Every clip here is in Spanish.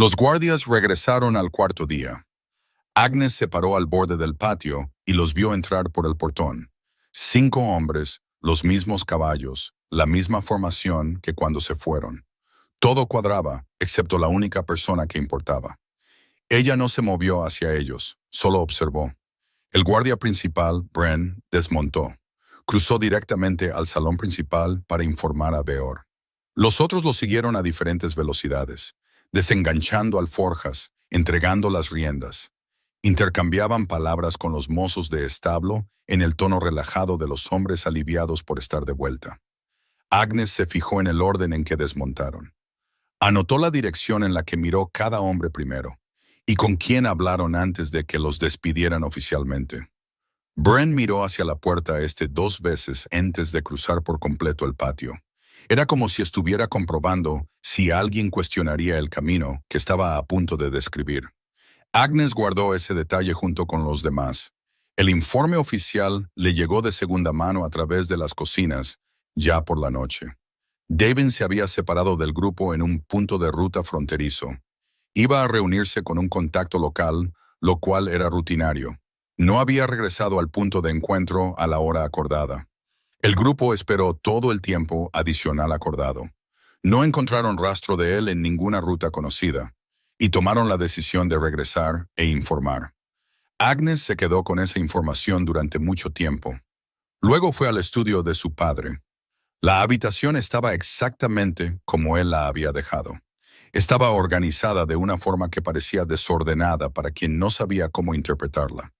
Los guardias regresaron al cuarto día. Agnes se paró al borde del patio y los vio entrar por el portón. 5 hombres, los mismos caballos, la misma formación que cuando se fueron. Todo cuadraba, excepto la única persona que importaba. Ella no se movió hacia ellos, solo observó. El guardia principal, Bren, desmontó. Cruzó directamente al salón principal para informar a Beor. Los otros lo siguieron a diferentes velocidades, desenganchando alforjas, entregando las riendas. Intercambiaban palabras con los mozos de establo en el tono relajado de los hombres aliviados por estar de vuelta. Agnes se fijó en el orden en que desmontaron. Anotó la dirección en la que miró cada hombre primero y con quién hablaron antes de que los despidieran oficialmente. Bren miró hacia la puerta este 2 veces antes de cruzar por completo el patio. Era como si estuviera comprobando si alguien cuestionaría el camino que estaba a punto de describir. Agnes guardó ese detalle junto con los demás. El informe oficial le llegó de segunda mano a través de las cocinas, ya por la noche. Devin se había separado del grupo en un punto de ruta fronterizo. Iba a reunirse con un contacto local, lo cual era rutinario. No había regresado al punto de encuentro a la hora acordada. El grupo esperó todo el tiempo adicional acordado. No encontraron rastro de él en ninguna ruta conocida, y tomaron la decisión de regresar e informar. Agnes se quedó con esa información durante mucho tiempo. Luego fue al estudio de su padre. La habitación estaba exactamente como él la había dejado. Estaba organizada de una forma que parecía desordenada para quien no sabía cómo interpretarla.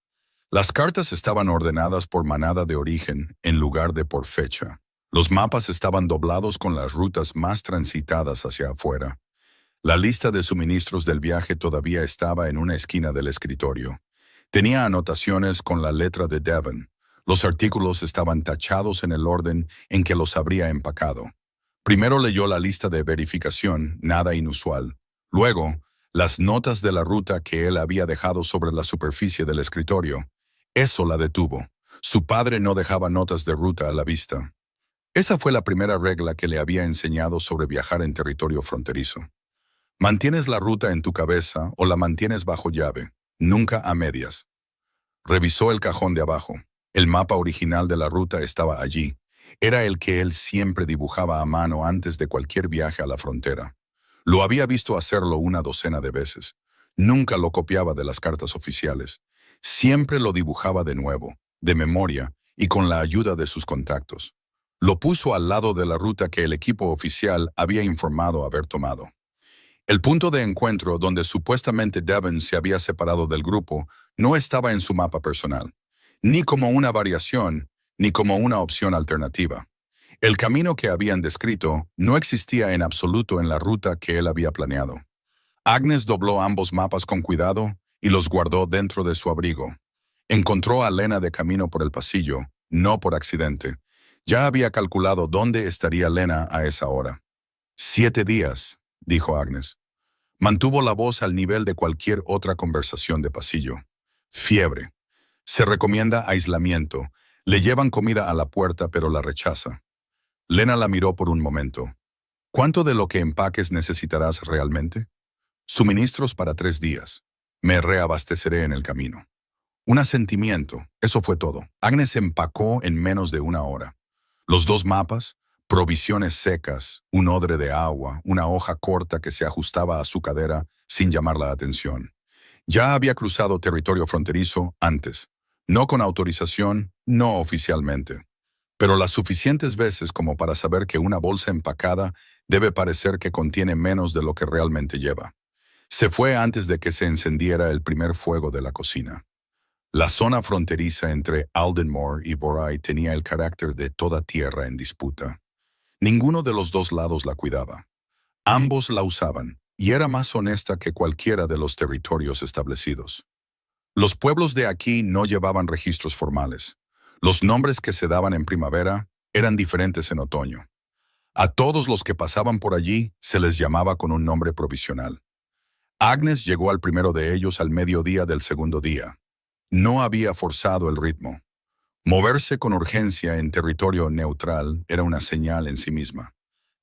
Las cartas estaban ordenadas por manada de origen en lugar de por fecha. Los mapas estaban doblados con las rutas más transitadas hacia afuera. La lista de suministros del viaje todavía estaba en una esquina del escritorio. Tenía anotaciones con la letra de Devon. Los artículos estaban tachados en el orden en que los habría empacado. Primero leyó la lista de verificación, nada inusual. Luego, las notas de la ruta que él había dejado sobre la superficie del escritorio. Eso la detuvo. Su padre no dejaba notas de ruta a la vista. Esa fue la primera regla que le había enseñado sobre viajar en territorio fronterizo. Mantienes la ruta en tu cabeza o la mantienes bajo llave, nunca a medias. Revisó el cajón de abajo. El mapa original de la ruta estaba allí. Era el que él siempre dibujaba a mano antes de cualquier viaje a la frontera. Lo había visto hacerlo una docena de veces. Nunca lo copiaba de las cartas oficiales. Siempre lo dibujaba de nuevo, de memoria y con la ayuda de sus contactos. Lo puso al lado de la ruta que el equipo oficial había informado haber tomado. El punto de encuentro donde supuestamente Devon se había separado del grupo no estaba en su mapa personal, ni como una variación, ni como una opción alternativa. El camino que habían descrito no existía en absoluto en la ruta que él había planeado. Agnes dobló ambos mapas con cuidado y los guardó dentro de su abrigo. Encontró a Lena de camino por el pasillo, no por accidente. Ya había calculado dónde estaría Lena a esa hora. 7 días, dijo Agnes. Mantuvo la voz al nivel de cualquier otra conversación de pasillo. Fiebre. Se recomienda aislamiento. Le llevan comida a la puerta, pero la rechaza. Lena la miró por un momento. ¿Cuánto de lo que empaques necesitarás realmente? Suministros para 3 días. Me reabasteceré en el camino. Un asentimiento, eso fue todo. Agnes empacó en menos de 1 hora. Los 2 mapas, provisiones secas, un odre de agua, una hoja corta que se ajustaba a su cadera sin llamar la atención. Ya había cruzado territorio fronterizo antes, no con autorización, no oficialmente, pero las suficientes veces como para saber que una bolsa empacada debe parecer que contiene menos de lo que realmente lleva. Se fue antes de que se encendiera el primer fuego de la cocina. La zona fronteriza entre Aldenmore y Borai tenía el carácter de toda tierra en disputa. Ninguno de los 2 lados la cuidaba. Ambos la usaban, y era más honesta que cualquiera de los territorios establecidos. Los pueblos de aquí no llevaban registros formales. Los nombres que se daban en primavera eran diferentes en otoño. A todos los que pasaban por allí se les llamaba con un nombre provisional. Agnes llegó al primero de ellos al mediodía del segundo día. No había forzado el ritmo. Moverse con urgencia en territorio neutral era una señal en sí misma.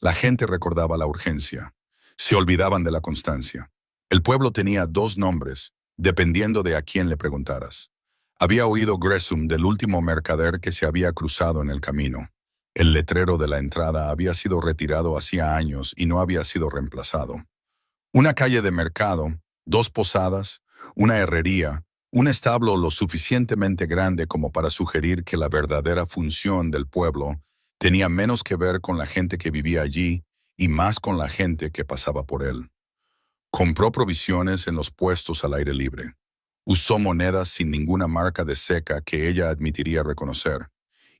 La gente recordaba la urgencia. Se olvidaban de la constancia. El pueblo tenía dos nombres, dependiendo de a quién le preguntaras. Había oído Gresham del último mercader que se había cruzado en el camino. El letrero de la entrada había sido retirado hacía años y no había sido reemplazado. Una calle de mercado, dos posadas, una herrería, un establo lo suficientemente grande como para sugerir que la verdadera función del pueblo tenía menos que ver con la gente que vivía allí y más con la gente que pasaba por él. Compró provisiones en los puestos al aire libre. Usó monedas sin ninguna marca de ceca que ella admitiría reconocer.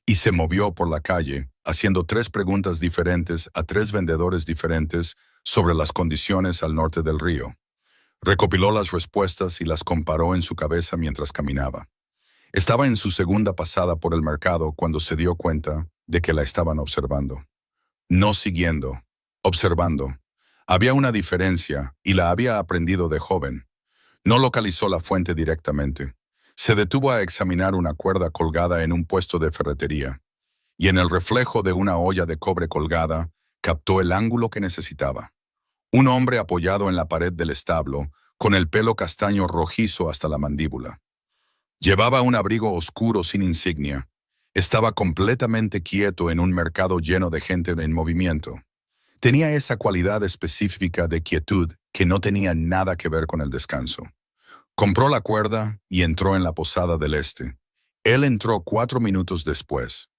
Y se movió por la calle, haciendo 3 preguntas diferentes a 3 vendedores diferentes sobre las condiciones al norte del río. Recopiló las respuestas y las comparó en su cabeza mientras caminaba. Estaba en su segunda pasada por el mercado cuando se dio cuenta de que la estaban observando. No siguiendo, observando. Había una diferencia y la había aprendido de joven. No localizó la fuente directamente. Se detuvo a examinar una cuerda colgada en un puesto de ferretería, y en el reflejo de una olla de cobre colgada, captó el ángulo que necesitaba. Un hombre apoyado en la pared del establo, con el pelo castaño rojizo hasta la mandíbula. Llevaba un abrigo oscuro sin insignia. Estaba completamente quieto en un mercado lleno de gente en movimiento. Tenía esa cualidad específica de quietud que no tenía nada que ver con el descanso. Compró la cuerda y entró en la posada del este. Él entró 4 minutos después.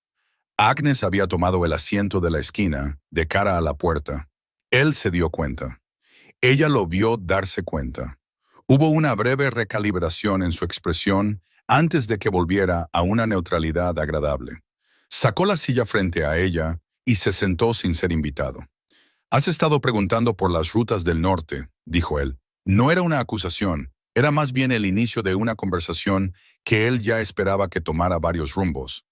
Agnes había tomado el asiento de la esquina, de cara a la puerta. Él se dio cuenta. Ella lo vio darse cuenta. Hubo una breve recalibración en su expresión antes de que volviera a una neutralidad agradable. Sacó la silla frente a ella y se sentó sin ser invitado. «Has estado preguntando por las rutas del norte», dijo él. No era una acusación, era más bien el inicio de una conversación que él ya esperaba que tomara varios rumbos.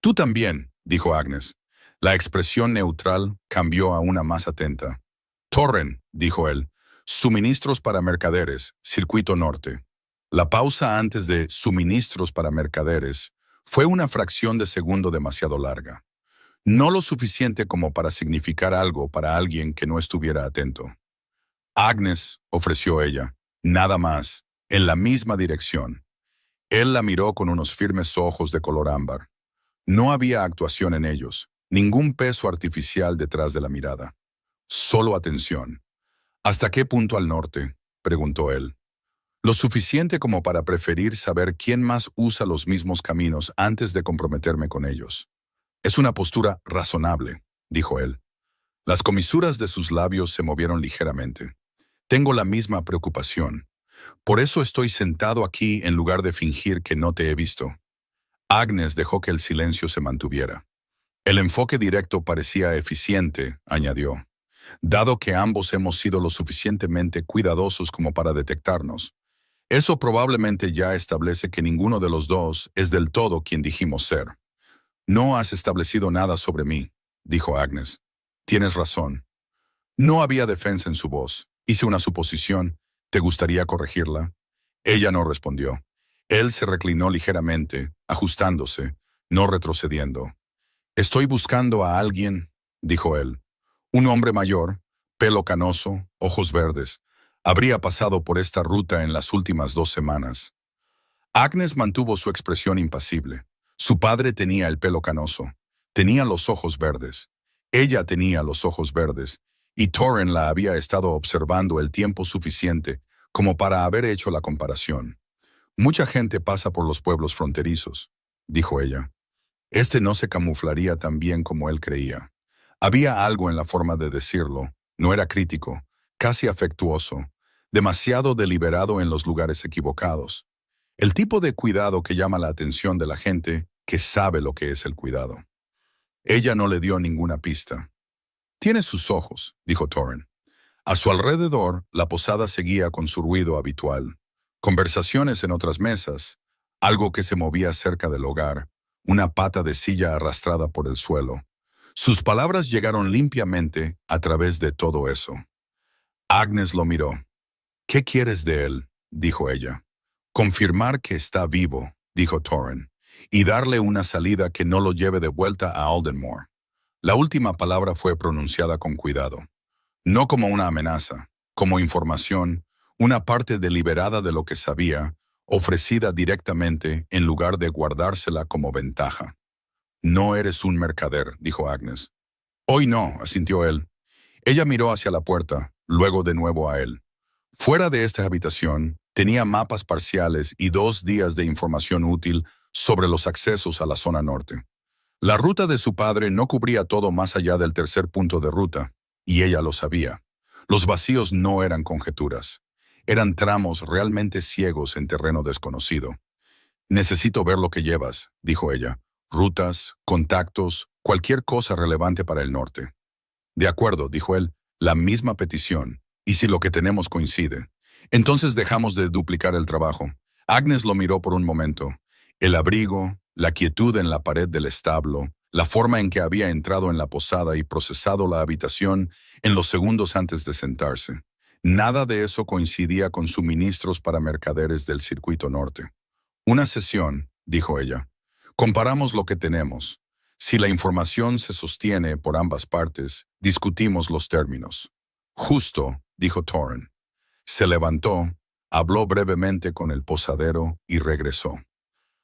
«Tú también», dijo Agnes. La expresión neutral cambió a una más atenta. «Torren», dijo él. «Suministros para mercaderes, Circuito Norte». La pausa antes de «suministros para mercaderes» fue una fracción de segundo demasiado larga. No lo suficiente como para significar algo para alguien que no estuviera atento. «Agnes», ofreció ella, «nada más, en la misma dirección». Él la miró con unos firmes ojos de color ámbar. No había actuación en ellos, ningún peso artificial detrás de la mirada. Solo atención. «¿Hasta qué punto al norte?», preguntó él. «Lo suficiente como para preferir saber quién más usa los mismos caminos antes de comprometerme con ellos». «Es una postura razonable», dijo él. Las comisuras de sus labios se movieron ligeramente. «Tengo la misma preocupación. Por eso estoy sentado aquí en lugar de fingir que no te he visto». Agnes dejó que el silencio se mantuviera. «El enfoque directo parecía eficiente», añadió, «dado que ambos hemos sido lo suficientemente cuidadosos como para detectarnos. Eso probablemente ya establece que ninguno de los dos es del todo quien dijimos ser». «No has establecido nada sobre mí», dijo Agnes. «Tienes razón». No había defensa en su voz. Hice una suposición. ¿Te gustaría corregirla? Ella no respondió. Él se reclinó ligeramente, ajustándose, no retrocediendo. «Estoy buscando a alguien», dijo él. «Un hombre mayor, pelo canoso, ojos verdes. Habría pasado por esta ruta en las últimas 2 semanas». Agnes mantuvo su expresión impasible. Su padre tenía el pelo canoso. Tenía los ojos verdes. Ella tenía los ojos verdes. Y Torren la había estado observando el tiempo suficiente como para haber hecho la comparación. «Mucha gente pasa por los pueblos fronterizos», dijo ella. Este no se camuflaría tan bien como él creía. Había algo en la forma de decirlo. No era crítico, casi afectuoso, demasiado deliberado en los lugares equivocados. El tipo de cuidado que llama la atención de la gente que sabe lo que es el cuidado. Ella no le dio ninguna pista. «Tiene sus ojos», dijo Torren. A su alrededor, la posada seguía con su ruido habitual. Conversaciones en otras mesas, algo que se movía cerca del hogar, una pata de silla arrastrada por el suelo. Sus palabras llegaron limpiamente a través de todo eso. Agnes lo miró. «¿Qué quieres de él?», dijo ella. «Confirmar que está vivo», dijo Torren, «y darle una salida que no lo lleve de vuelta a Aldenmore». La última palabra fue pronunciada con cuidado. No como una amenaza, como información, una parte deliberada de lo que sabía, ofrecida directamente en lugar de guardársela como ventaja. No eres un mercader, dijo Agnes. Hoy no, asintió él. Ella miró hacia la puerta, luego de nuevo a él. Fuera de esta habitación, tenía mapas parciales y 2 días de información útil sobre los accesos a la zona norte. La ruta de su padre no cubría todo más allá del tercer punto de ruta, y ella lo sabía. Los vacíos no eran conjeturas. Eran tramos realmente ciegos en terreno desconocido. Necesito ver lo que llevas, dijo ella. Rutas, contactos, cualquier cosa relevante para el norte. De acuerdo, dijo él, la misma petición. ¿Y si lo que tenemos coincide? Entonces dejamos de duplicar el trabajo. Agnes lo miró por un momento. El abrigo, la quietud en la pared del establo, la forma en que había entrado en la posada y procesado la habitación en los segundos antes de sentarse. Nada de eso coincidía con suministros para mercaderes del circuito norte. Una sesión, dijo ella. Comparamos lo que tenemos. Si la información se sostiene por ambas partes, discutimos los términos. Justo, dijo Torren. Se levantó, habló brevemente con el posadero y regresó.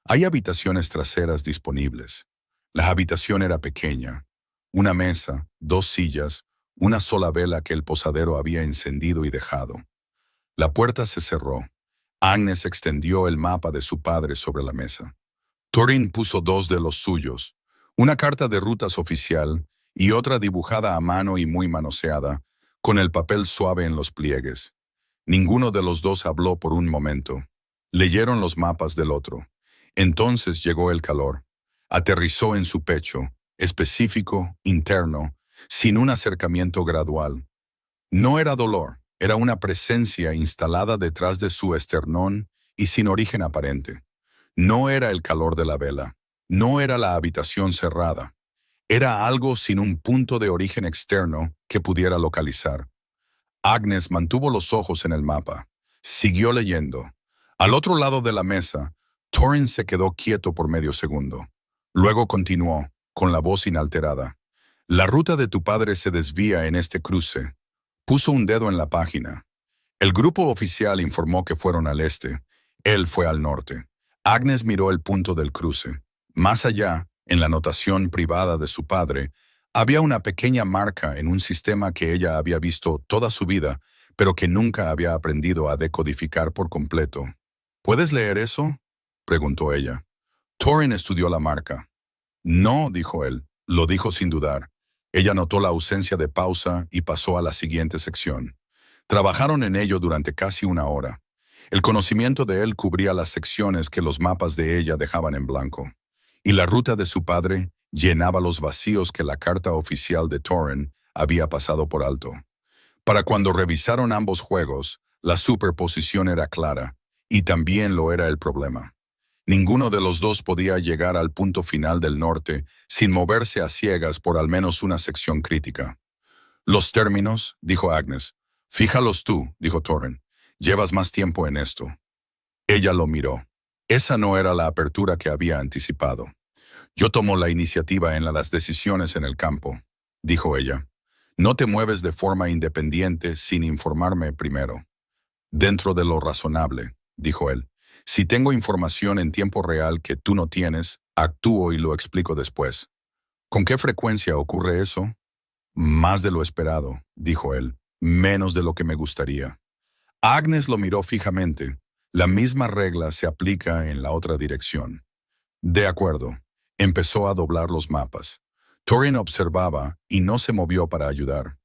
Hay habitaciones traseras disponibles. La habitación era pequeña. Una mesa, 2 sillas, una sola vela que el posadero había encendido y dejado. La puerta se cerró. Agnes extendió el mapa de su padre sobre la mesa. Torren puso 2 de los suyos, una carta de rutas oficial y otra dibujada a mano y muy manoseada, con el papel suave en los pliegues. Ninguno de los dos habló por un momento. Leyeron los mapas del otro. Entonces llegó el calor. Aterrizó en su pecho, específico, interno, sin un acercamiento gradual. No era dolor, era una presencia instalada detrás de su esternón y sin origen aparente. No era el calor de la vela, no era la habitación cerrada. Era algo sin un punto de origen externo que pudiera localizar. Agnes mantuvo los ojos en el mapa. Siguió leyendo. Al otro lado de la mesa, Torren se quedó quieto por medio segundo. Luego continuó, con la voz inalterada. La ruta de tu padre se desvía en este cruce. Puso un dedo en la página. El grupo oficial informó que fueron al este. Él fue al norte. Agnes miró el punto del cruce. Más allá, en la notación privada de su padre, había una pequeña marca en un sistema que ella había visto toda su vida, pero que nunca había aprendido a decodificar por completo. ¿Puedes leer eso?, preguntó ella. Torren estudió la marca. No, dijo él. Lo dijo sin dudar. Ella notó la ausencia de pausa y pasó a la siguiente sección. Trabajaron en ello durante casi una hora. El conocimiento de él cubría las secciones que los mapas de ella dejaban en blanco. Y la ruta de su padre llenaba los vacíos que la carta oficial de Torren había pasado por alto. Para cuando revisaron ambos juegos, la superposición era clara, y también lo era el problema. Ninguno de los dos podía llegar al punto final del norte sin moverse a ciegas por al menos una sección crítica. Los términos, dijo Agnes. Fíjalos tú, dijo Torren. Llevas más tiempo en esto. Ella lo miró. Esa no era la apertura que había anticipado. Yo tomo la iniciativa en las decisiones en el campo, dijo ella. No te mueves de forma independiente sin informarme primero. Dentro de lo razonable, dijo él. Si tengo información en tiempo real que tú no tienes, actúo y lo explico después. ¿Con qué frecuencia ocurre eso? Más de lo esperado, dijo él. Menos de lo que me gustaría. Agnes lo miró fijamente. La misma regla se aplica en la otra dirección. De acuerdo. Empezó a doblar los mapas. Torren observaba y no se movió para ayudar.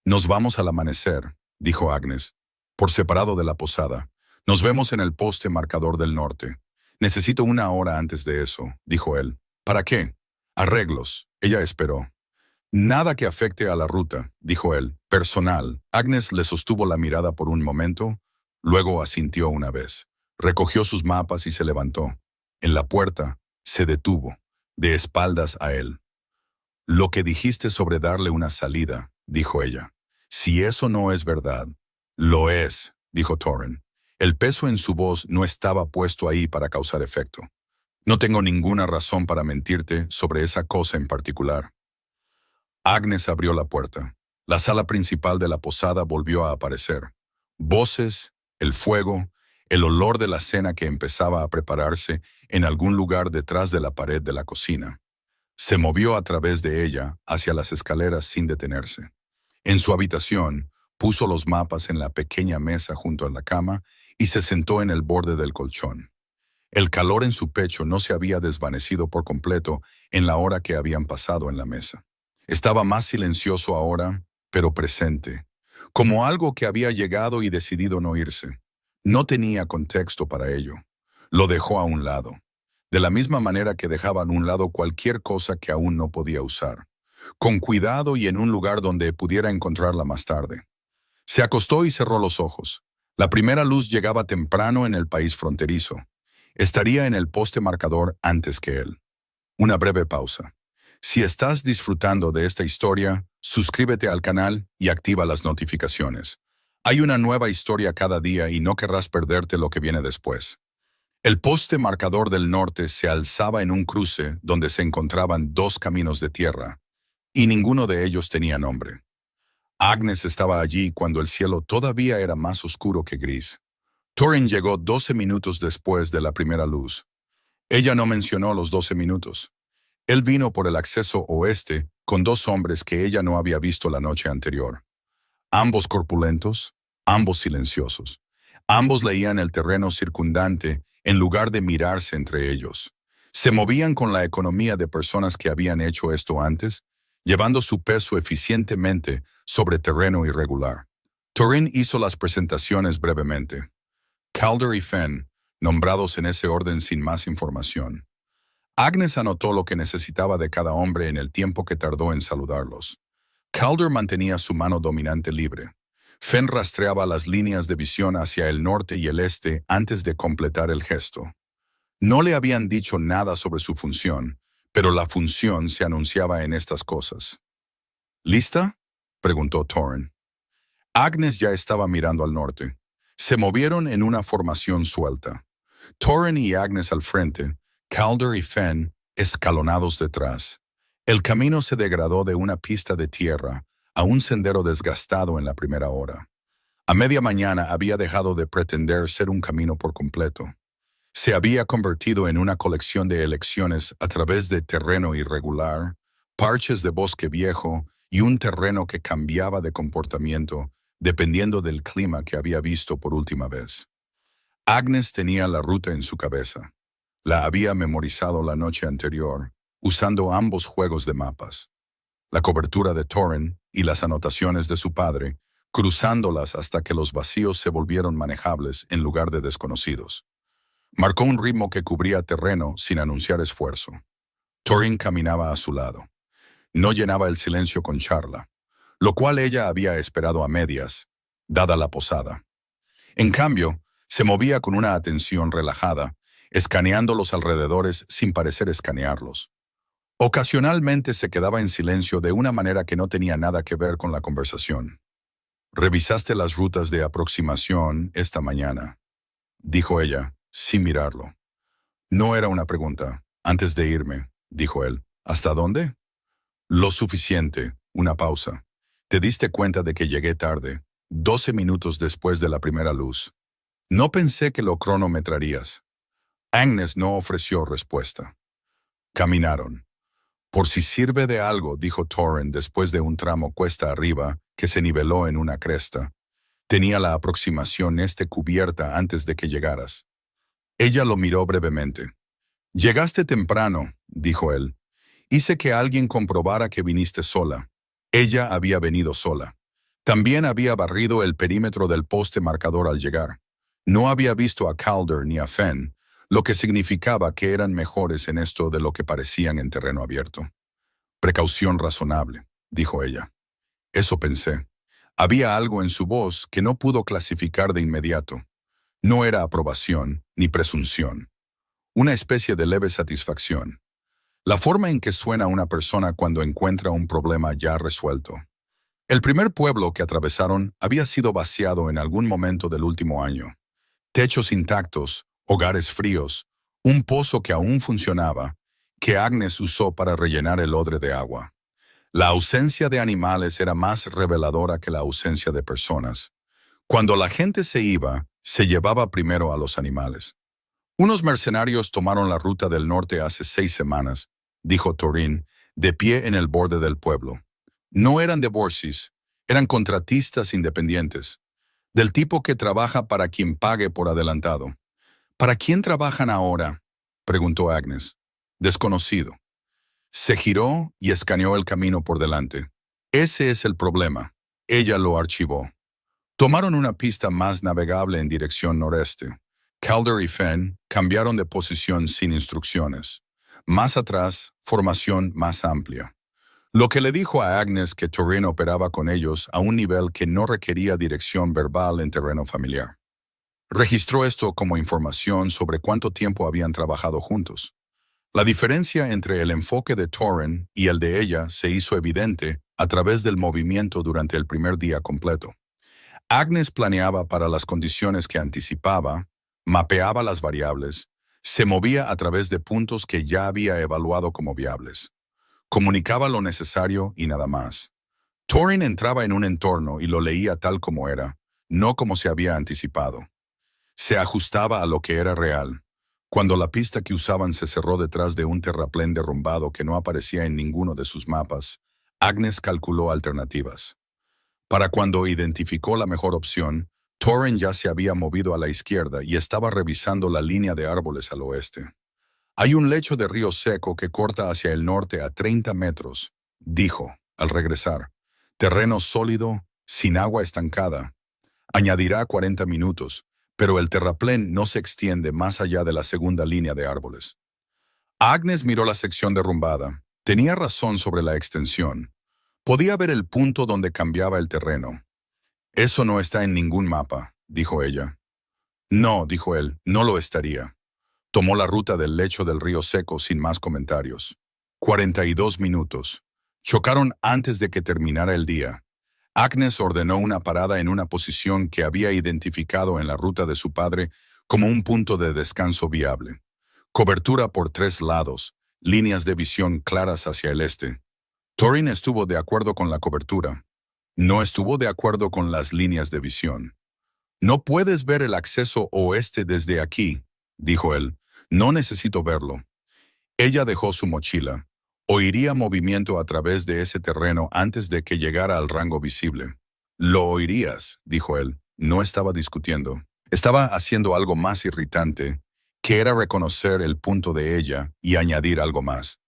Nos vamos al amanecer, dijo Agnes, por separado de la posada. Nos vemos en el poste marcador del norte. Necesito 1 hora antes de eso, dijo él. ¿Para qué? Arreglos. Ella esperó. Nada que afecte a la ruta, dijo él. Personal. Agnes le sostuvo la mirada por un momento, luego asintió una vez. Recogió sus mapas y se levantó. En la puerta, se detuvo, de espaldas a él. Lo que dijiste sobre darle una salida, dijo ella. Si eso no es verdad. Lo es, dijo Torren. El peso en su voz no estaba puesto ahí para causar efecto. No tengo ninguna razón para mentirte sobre esa cosa en particular. Agnes abrió la puerta. La sala principal de la posada volvió a aparecer. Voces, el fuego, el olor de la cena que empezaba a prepararse en algún lugar detrás de la pared de la cocina. Se movió a través de ella hacia las escaleras sin detenerse. En su habitación, puso los mapas en la pequeña mesa junto a la cama y se sentó en el borde del colchón. El calor en su pecho no se había desvanecido por completo en la hora que habían pasado en la mesa. Estaba más silencioso ahora, pero presente, como algo que había llegado y decidido no irse. No tenía contexto para ello. Lo dejó a un lado, de la misma manera que dejaban a un lado cualquier cosa que aún no podía usar, con cuidado y en un lugar donde pudiera encontrarla más tarde. Se acostó y cerró los ojos. La primera luz llegaba temprano en el país fronterizo. Estaría en el poste marcador antes que él. Una breve pausa. Si estás disfrutando de esta historia, suscríbete al canal y activa las notificaciones. Hay una nueva historia cada día y no querrás perderte lo que viene después. El poste marcador del norte se alzaba en un cruce donde se encontraban dos caminos de tierra, y ninguno de ellos tenía nombre. Agnes estaba allí cuando el cielo todavía era más oscuro que gris. Thorin llegó 12 minutos después de la primera luz. Ella no mencionó los 12 minutos. Él vino por el acceso oeste con dos hombres que ella no había visto la noche anterior. Ambos corpulentos, ambos silenciosos. Ambos leían el terreno circundante en lugar de mirarse entre ellos. Se movían con la economía de personas que habían hecho esto antes, llevando su peso eficientemente sobre terreno irregular. Thorin hizo las presentaciones brevemente. Calder y Fenn, nombrados en ese orden sin más información. Agnes anotó lo que necesitaba de cada hombre en el tiempo que tardó en saludarlos. Calder mantenía su mano dominante libre. Fenn rastreaba las líneas de visión hacia el norte y el este antes de completar el gesto. No le habían dicho nada sobre su función, pero la función se anunciaba en estas cosas. ¿Lista?, preguntó Thorin. Agnes ya estaba mirando al norte. Se movieron en una formación suelta. Thorin y Agnes al frente, Calder y Fenn escalonados detrás. El camino se degradó de una pista de tierra a un sendero desgastado en la primera hora. A media mañana había dejado de pretender ser un camino por completo. Se había convertido en una colección de elecciones a través de terreno irregular, parches de bosque viejo y un terreno que cambiaba de comportamiento dependiendo del clima que había visto por última vez. Agnes tenía la ruta en su cabeza. La había memorizado la noche anterior, usando ambos juegos de mapas. La cobertura de Thorin y las anotaciones de su padre, cruzándolas hasta que los vacíos se volvieron manejables en lugar de desconocidos. Marcó un ritmo que cubría terreno sin anunciar esfuerzo. Thorin caminaba a su lado. No llenaba el silencio con charla, lo cual ella había esperado a medias, dada la posada. En cambio, se movía con una atención relajada, escaneando los alrededores sin parecer escanearlos. Ocasionalmente se quedaba en silencio de una manera que no tenía nada que ver con la conversación. «¿Revisaste las rutas de aproximación esta mañana?», dijo ella, sin mirarlo. No era una pregunta. «Antes de irme», dijo él. «¿Hasta dónde?» «Lo suficiente». Una pausa. «Te diste cuenta de que llegué tarde, 12 minutos después de la primera luz. No pensé que lo cronometrarías». Agnes no ofreció respuesta. Caminaron. «Por si sirve de algo», dijo Thorin después de un tramo cuesta arriba que se niveló en una cresta. «Tenía la aproximación este cubierta antes de que llegaras». Ella lo miró brevemente. «Llegaste temprano», dijo él. «Hice que alguien comprobara que viniste sola». Ella había venido sola. También había barrido el perímetro del poste marcador al llegar. No había visto a Calder ni a Fenn, lo que significaba que eran mejores en esto de lo que parecían en terreno abierto. «Precaución razonable», dijo ella. Eso pensé. Había algo en su voz que no pudo clasificar de inmediato. No era aprobación ni presunción. Una especie de leve satisfacción. La forma en que suena una persona cuando encuentra un problema ya resuelto. El primer pueblo que atravesaron había sido vaciado en algún momento del último año. Techos intactos, hogares fríos, un pozo que aún funcionaba, que Agnes usó para rellenar el odre de agua. La ausencia de animales era más reveladora que la ausencia de personas. Cuando la gente se iba, se llevaba primero a los animales. Unos mercenarios tomaron la ruta del norte hace 6 semanas, dijo Torin, de pie en el borde del pueblo. No eran de Borsis, eran contratistas independientes, del tipo que trabaja para quien pague por adelantado. ¿Para quién trabajan ahora?, preguntó Agnes. Desconocido. Se giró y escaneó el camino por delante. Ese es el problema. Ella lo archivó. Tomaron una pista más navegable en dirección noreste. Calder y Fenn cambiaron de posición sin instrucciones. Más atrás, formación más amplia. Lo que le dijo a Agnes que Torin operaba con ellos a un nivel que no requería dirección verbal en terreno familiar. Registró esto como información sobre cuánto tiempo habían trabajado juntos. La diferencia entre el enfoque de Torin y el de ella se hizo evidente a través del movimiento durante el primer día completo. Agnes planeaba para las condiciones que anticipaba, mapeaba las variables, se movía a través de puntos que ya había evaluado como viables. Comunicaba lo necesario y nada más. Torin entraba en un entorno y lo leía tal como era, no como se había anticipado. Se ajustaba a lo que era real. Cuando la pista que usaban se cerró detrás de un terraplén derrumbado que no aparecía en ninguno de sus mapas, Agnes calculó alternativas. Para cuando identificó la mejor opción, Torin ya se había movido a la izquierda y estaba revisando la línea de árboles al oeste. Hay un lecho de río seco que corta hacia el norte a 30 metros, dijo, al regresar. Terreno sólido, sin agua estancada. Añadirá 40 minutos, pero el terraplén no se extiende más allá de la segunda línea de árboles. Agnes miró la sección derrumbada. Tenía razón sobre la extensión. Podía ver el punto donde cambiaba el terreno. Eso no está en ningún mapa, dijo ella. No, dijo él, no lo estaría. Tomó la ruta del lecho del río seco sin más comentarios. 42 minutos. Chocaron antes de que terminara el día. Agnes ordenó una parada en una posición que había identificado en la ruta de su padre como un punto de descanso viable. Cobertura por 3 lados, líneas de visión claras hacia el este. Torin estuvo de acuerdo con la cobertura. No estuvo de acuerdo con las líneas de visión. No puedes ver el acceso oeste desde aquí, dijo él. No necesito verlo. Ella dejó su mochila. Oiría movimiento a través de ese terreno antes de que llegara al rango visible. Lo oirías, dijo él. No estaba discutiendo. Estaba haciendo algo más irritante, que era reconocer el punto de ella y añadir algo más.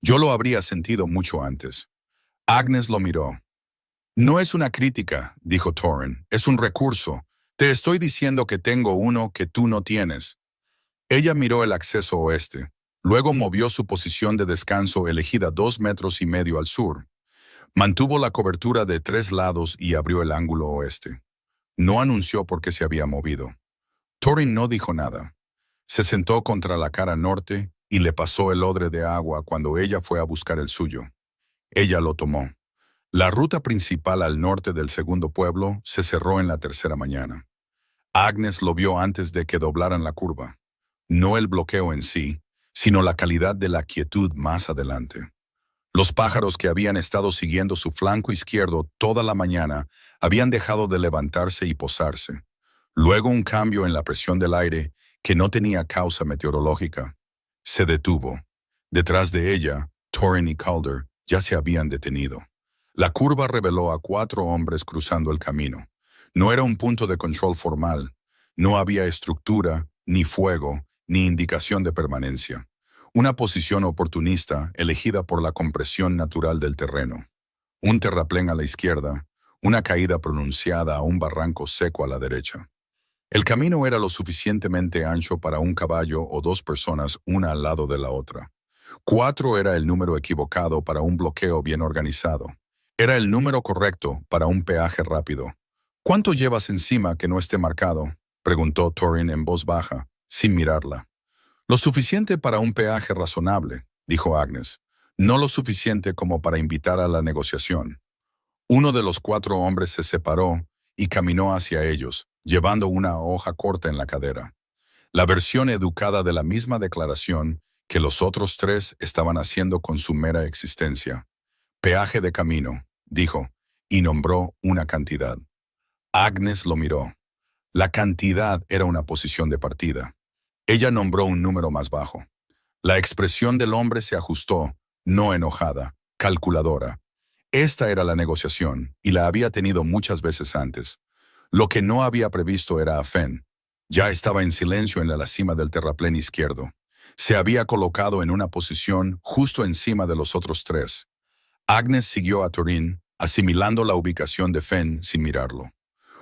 Yo lo habría sentido mucho antes. Agnes lo miró. No es una crítica, dijo Torin. Es un recurso. Te estoy diciendo que tengo uno que tú no tienes. Ella miró el acceso oeste. Luego movió su posición de descanso elegida 2,5 metros al sur. Mantuvo la cobertura de 3 lados y abrió el ángulo oeste. No anunció por qué se había movido. Torin no dijo nada. Se sentó contra la cara norte y le pasó el odre de agua cuando ella fue a buscar el suyo. Ella lo tomó. La ruta principal al norte del segundo pueblo se cerró en la tercera mañana. Agnes lo vio antes de que doblaran la curva. No el bloqueo en sí, sino la calidad de la quietud más adelante. Los pájaros que habían estado siguiendo su flanco izquierdo toda la mañana habían dejado de levantarse y posarse. Luego un cambio en la presión del aire que no tenía causa meteorológica. Se detuvo. Detrás de ella, Torin y Calder ya se habían detenido. La curva reveló a 4 hombres cruzando el camino. No era un punto de control formal. No había estructura, ni fuego, ni indicación de permanencia. Una posición oportunista elegida por la compresión natural del terreno. Un terraplén a la izquierda, una caída pronunciada a un barranco seco a la derecha. El camino era lo suficientemente ancho para un caballo o 2 personas una al lado de la otra. 4 era el número equivocado para un bloqueo bien organizado. Era el número correcto para un peaje rápido. ¿Cuánto llevas encima que no esté marcado?, preguntó Torin en voz baja, sin mirarla. Lo suficiente para un peaje razonable, dijo Agnes. No lo suficiente como para invitar a la negociación. Uno de los 4 hombres se separó y caminó hacia ellos, llevando una hoja corta en la cadera. La versión educada de la misma declaración que los otros 3 estaban haciendo con su mera existencia. Peaje de camino, dijo, y nombró una cantidad. Agnes lo miró. La cantidad era una posición de partida. Ella nombró un número más bajo. La expresión del hombre se ajustó, no enojada, calculadora. Esta era la negociación, y la había tenido muchas veces antes. Lo que no había previsto era a Fenn. Ya estaba en silencio en la cima del terraplén izquierdo. Se había colocado en una posición justo encima de los otros tres. Agnes siguió a Thorin, asimilando la ubicación de Fenn sin mirarlo.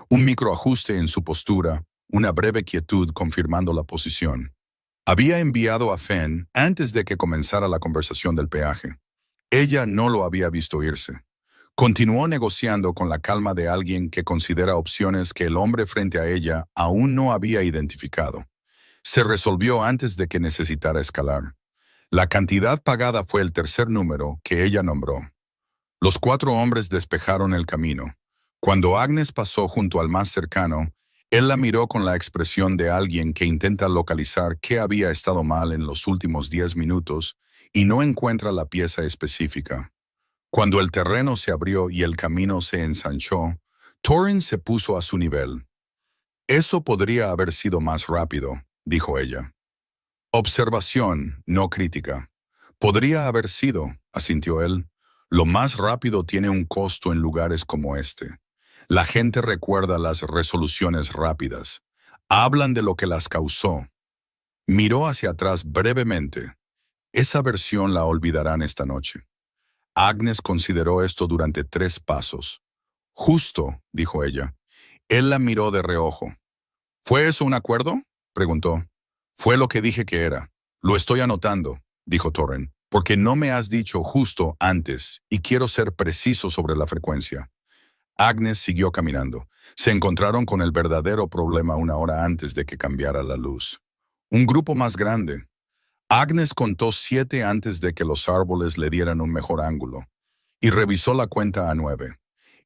Un microajuste en su postura, una breve quietud confirmando la posición. Había enviado a Fenn antes de que comenzara la conversación del peaje. Ella no lo había visto irse. Continuó negociando con la calma de alguien que considera opciones que el hombre frente a ella aún no había identificado. Se resolvió antes de que necesitara escalar. La cantidad pagada fue el tercer número que ella nombró. Los 4 hombres despejaron el camino. Cuando Agnes pasó junto al más cercano, él la miró con la expresión de alguien que intenta localizar qué había estado mal en los últimos 10 minutos y no encuentra la pieza específica. Cuando el terreno se abrió y el camino se ensanchó, Thorin se puso a su nivel. «Eso podría haber sido más rápido», dijo ella. Observación, no crítica. «Podría haber sido», asintió él. «Lo más rápido tiene un costo en lugares como este. La gente recuerda las resoluciones rápidas. Hablan de lo que las causó». Miró hacia atrás brevemente. Esa versión la olvidarán esta noche. Agnes consideró esto durante 3 pasos. «Justo», dijo ella. Él la miró de reojo. «¿Fue eso un acuerdo?», preguntó. «Fue lo que dije que era. Lo estoy anotando», dijo Thorin, «porque no me has dicho justo antes y quiero ser preciso sobre la frecuencia». Agnes siguió caminando. Se encontraron con el verdadero problema 1 hora antes de que cambiara la luz. Un grupo más grande. Agnes contó 7 antes de que los árboles le dieran un mejor ángulo, y revisó la cuenta a 9.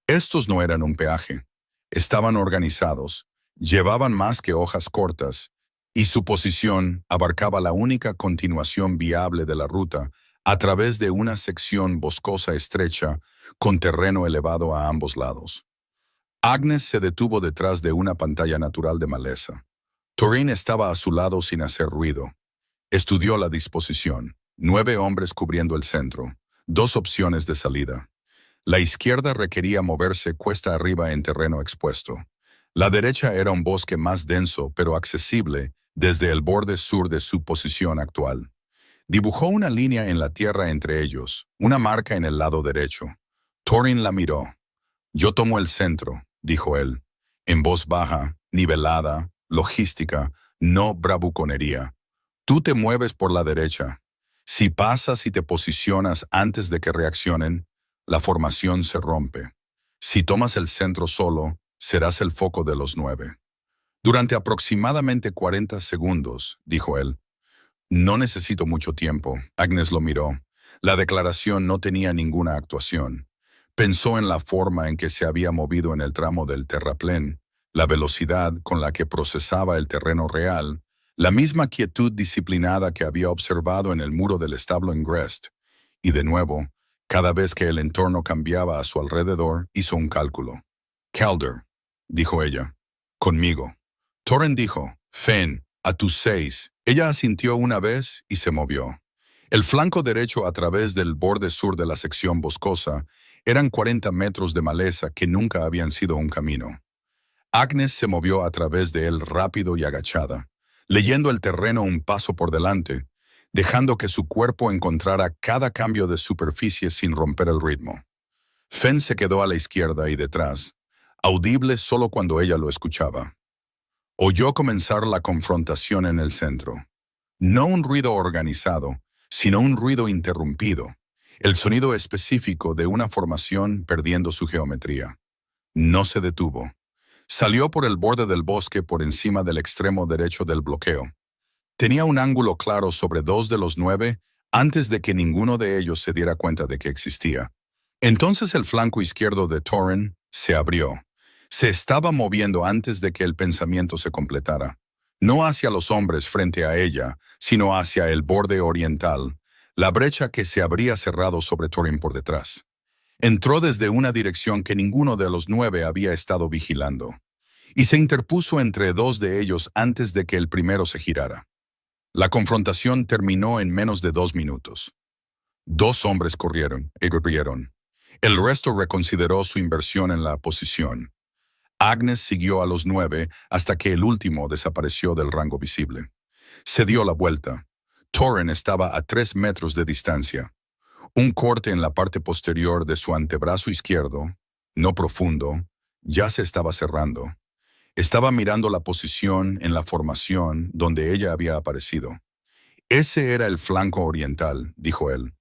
Estos no eran un peaje. Estaban organizados, llevaban más que hojas cortas, y su posición abarcaba la única continuación viable de la ruta a través de una sección boscosa estrecha con terreno elevado a ambos lados. Agnes se detuvo detrás de una pantalla natural de maleza. Thorin estaba a su lado sin hacer ruido. Estudió la disposición. 9 hombres cubriendo el centro. 2 opciones de salida. La izquierda requería moverse cuesta arriba en terreno expuesto. La derecha era un bosque más denso pero accesible desde el borde sur de su posición actual. Dibujó una línea en la tierra entre ellos, una marca en el lado derecho. Thorin la miró. «Yo tomo el centro», dijo él, en voz baja, nivelada, logística, no bravuconería. «Tú te mueves por la derecha. Si pasas y te posicionas antes de que reaccionen, la formación se rompe. Si tomas el centro solo, serás el foco de los 9. Durante aproximadamente 40 segundos, dijo él. «No necesito mucho tiempo», Agnes lo miró. La declaración no tenía ninguna actuación. Pensó en la forma en que se había movido en el tramo del terraplén, la velocidad con la que procesaba el terreno real, la misma quietud disciplinada que había observado en el muro del establo en Grest. Y de nuevo, cada vez que el entorno cambiaba a su alrededor, hizo un cálculo. «Calder», dijo ella. «Conmigo». Thorin dijo, «Fenn, a tus 6». Ella asintió una vez y se movió. El flanco derecho a través del borde sur de la sección boscosa eran 40 metros de maleza que nunca habían sido un camino. Agnes se movió a través de él rápido y agachada, leyendo el terreno un paso por delante, dejando que su cuerpo encontrara cada cambio de superficie sin romper el ritmo. Fenn se quedó a la izquierda y detrás, audible solo cuando ella lo escuchaba. Oyó comenzar la confrontación en el centro. No un ruido organizado, sino un ruido interrumpido, el sonido específico de una formación perdiendo su geometría. No se detuvo. Salió por el borde del bosque por encima del extremo derecho del bloqueo. Tenía un ángulo claro sobre 2 de los 9 antes de que ninguno de ellos se diera cuenta de que existía. Entonces el flanco izquierdo de Thorin se abrió. Se estaba moviendo antes de que el pensamiento se completara. No hacia los hombres frente a ella, sino hacia el borde oriental, la brecha que se habría cerrado sobre Thorin por detrás. Entró desde una dirección que ninguno de los 9 había estado vigilando, y se interpuso entre 2 de ellos antes de que el primero se girara. La confrontación terminó en menos de 2 minutos. 2 hombres corrieron y corrieron. El resto reconsideró su inversión en la posición. Agnes siguió a los 9 hasta que el último desapareció del rango visible. Se dio la vuelta. Torren estaba a 3 metros de distancia. Un corte en la parte posterior de su antebrazo izquierdo, no profundo, ya se estaba cerrando. Estaba mirando la posición en la formación donde ella había aparecido. Ese era el flanco oriental, dijo él.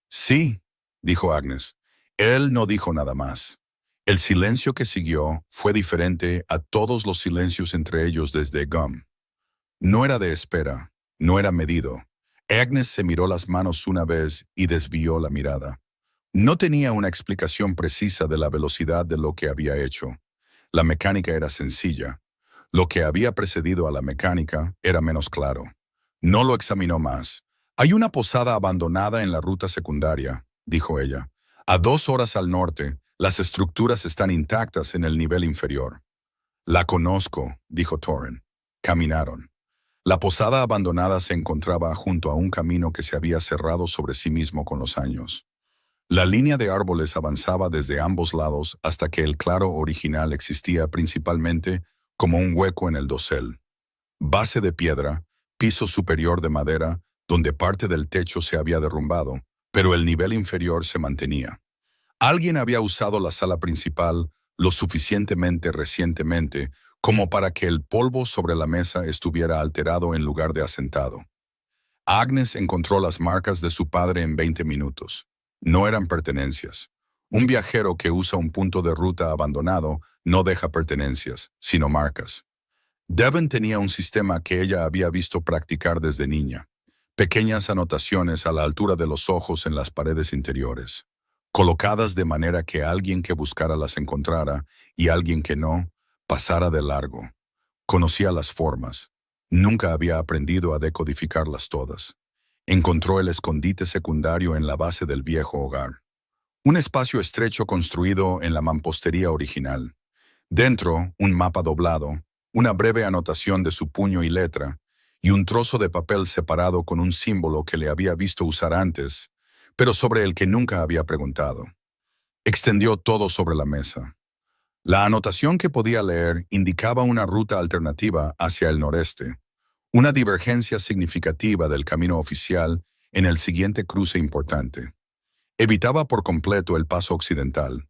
Sí, dijo Agnes. Él no dijo nada más. El silencio que siguió fue diferente a todos los silencios entre ellos desde Gum. No era de espera, no era medido. Agnes se miró las manos una vez y desvió la mirada. No tenía una explicación precisa de la velocidad de lo que había hecho. La mecánica era sencilla. Lo que había precedido a la mecánica era menos claro. No lo examinó más. Hay una posada abandonada en la ruta secundaria, dijo ella. A 2 horas al norte, las estructuras están intactas en el nivel inferior. La conozco, dijo Torren. Caminaron. La posada abandonada se encontraba junto a un camino que se había cerrado sobre sí mismo con los años. La línea de árboles avanzaba desde ambos lados hasta que el claro original existía principalmente como un hueco en el dosel. Base de piedra, piso superior de madera, donde parte del techo se había derrumbado, pero el nivel inferior se mantenía. Alguien había usado la sala principal lo suficientemente recientemente como para que el polvo sobre la mesa estuviera alterado en lugar de asentado. Agnes encontró las marcas de su padre en 20 minutos. No eran pertenencias. Un viajero que usa un punto de ruta abandonado no deja pertenencias, sino marcas. Devon tenía un sistema que ella había visto practicar desde niña. Pequeñas anotaciones a la altura de los ojos en las paredes interiores, colocadas de manera que alguien que buscara las encontrara y alguien que no, pasara de largo. Conocía las formas. Nunca había aprendido a decodificarlas todas. Encontró el escondite secundario en la base del viejo hogar. Un espacio estrecho construido en la mampostería original. Dentro, un mapa doblado, una breve anotación de su puño y letra, y un trozo de papel separado con un símbolo que le había visto usar antes, pero sobre el que nunca había preguntado. Extendió todo sobre la mesa. La anotación que podía leer indicaba una ruta alternativa hacia el noreste, una divergencia significativa del camino oficial en el siguiente cruce importante. Evitaba por completo el paso occidental.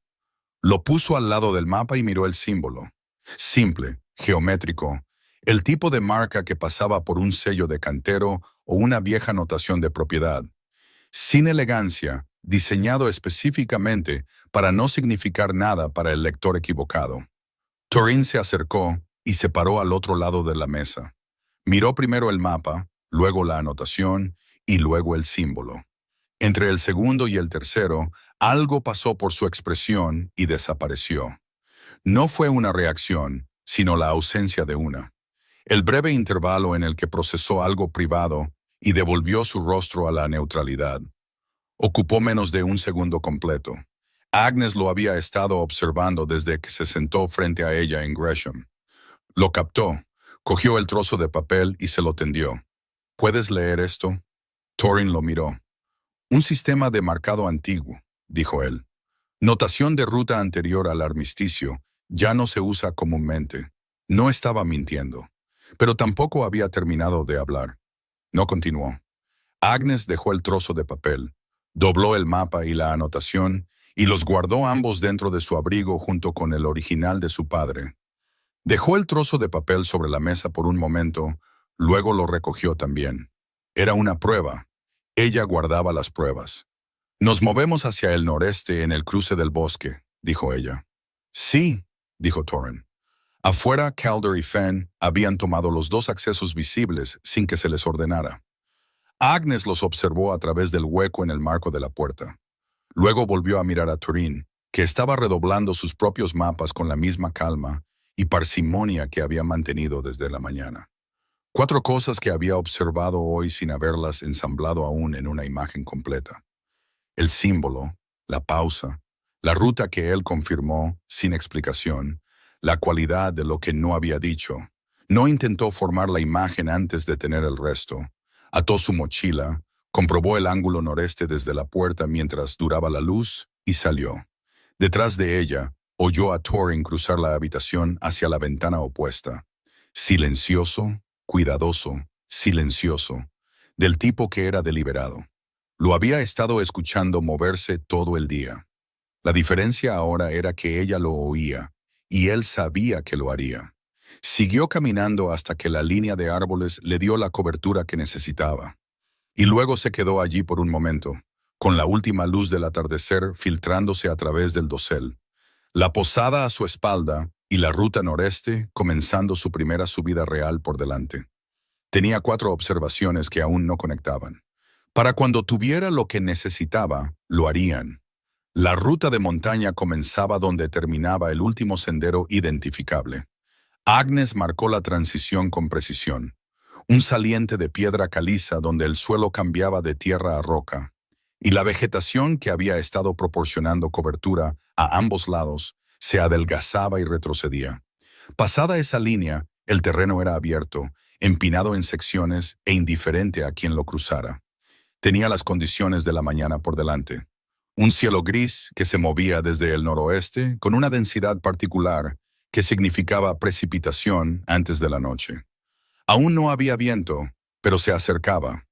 Lo puso al lado del mapa y miró el símbolo. Simple, geométrico, el tipo de marca que pasaba por un sello de cantero o una vieja notación de propiedad. Sin elegancia, diseñado específicamente para no significar nada para el lector equivocado. Torrin se acercó y se paró al otro lado de la mesa. Miró primero el mapa, luego la anotación y luego el símbolo. Entre el segundo y el tercero, algo pasó por su expresión y desapareció. No fue una reacción, sino la ausencia de una. El breve intervalo en el que procesó algo privado y devolvió su rostro a la neutralidad. Ocupó menos de un segundo completo. Agnes lo había estado observando desde que se sentó frente a ella en Gresham. Lo captó, cogió el trozo de papel y se lo tendió. ¿Puedes leer esto? Torrin lo miró. Un sistema de marcado antiguo, dijo él. Notación de ruta anterior al armisticio, ya no se usa comúnmente. No estaba mintiendo, pero tampoco había terminado de hablar. No continuó. Agnes dejó el trozo de papel, dobló el mapa y la anotación, y los guardó ambos dentro de su abrigo junto con el original de su padre. Dejó el trozo de papel sobre la mesa por un momento, luego lo recogió también. Era una prueba. Ella guardaba las pruebas. Nos movemos hacia el noreste en el cruce del bosque, dijo ella. Sí, dijo Torren. Afuera, Calder y Fenn habían tomado los 2 accesos visibles sin que se les ordenara. Agnes los observó a través del hueco en el marco de la puerta. Luego volvió a mirar a Torrin, que estaba redoblando sus propios mapas con la misma calma y parsimonia que había mantenido desde la mañana. 4 cosas que había observado hoy sin haberlas ensamblado aún en una imagen completa. El símbolo, la pausa, La ruta que él confirmó, sin explicación, la cualidad de lo que no había dicho. No intentó formar la imagen antes de tener el resto. Ató su mochila, comprobó el ángulo noreste desde la puerta mientras duraba la luz y salió. Detrás de ella, oyó a Thorin cruzar la habitación hacia la ventana opuesta. Silencioso, cuidadoso, silencioso, del tipo que era deliberado. Lo había estado escuchando moverse todo el día. La diferencia ahora era que ella lo oía, y él sabía que lo haría. Siguió caminando hasta que la línea de árboles le dio la cobertura que necesitaba. Y luego se quedó allí por un momento, con la última luz del atardecer filtrándose a través del dosel. La posada a su espalda y la ruta noreste comenzando su primera subida real por delante. Tenía 4 observaciones que aún no conectaban. Para cuando tuviera lo que necesitaba, lo harían. La ruta de montaña comenzaba donde terminaba el último sendero identificable. Agnes marcó la transición con precisión. Un saliente de piedra caliza donde el suelo cambiaba de tierra a roca, y la vegetación que había estado proporcionando cobertura a ambos lados se adelgazaba y retrocedía. Pasada esa línea, el terreno era abierto, empinado en secciones e indiferente a quien lo cruzara. Tenía las condiciones de la mañana por delante. Un cielo gris que se movía desde el noroeste con una densidad particular que significaba precipitación antes de la noche. Aún no había viento, pero se acercaba.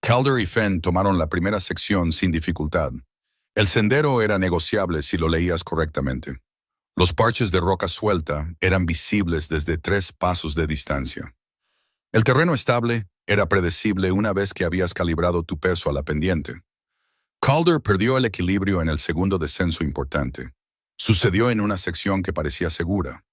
Calder y Fenn tomaron la primera sección sin dificultad. El sendero era negociable si lo leías correctamente. Los parches de roca suelta eran visibles desde 3 pasos de distancia. El terreno estable era predecible una vez que habías calibrado tu peso a la pendiente. Calder perdió el equilibrio en el segundo descenso importante. Sucedió en una sección que parecía segura.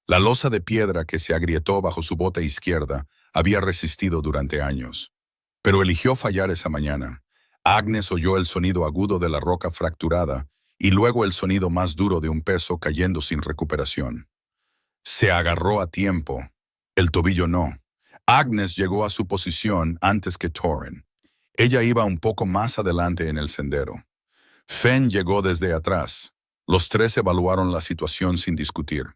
La losa de piedra que se agrietó bajo su bota izquierda había resistido durante años. Pero eligió fallar esa mañana. Agnes oyó el sonido agudo de la roca fracturada y luego el sonido más duro de un peso cayendo sin recuperación. Se agarró a tiempo. El tobillo no. Agnes llegó a su posición antes que Thorin. Ella iba un poco más adelante en el sendero. Fenn llegó desde atrás. Los 3 evaluaron la situación sin discutir.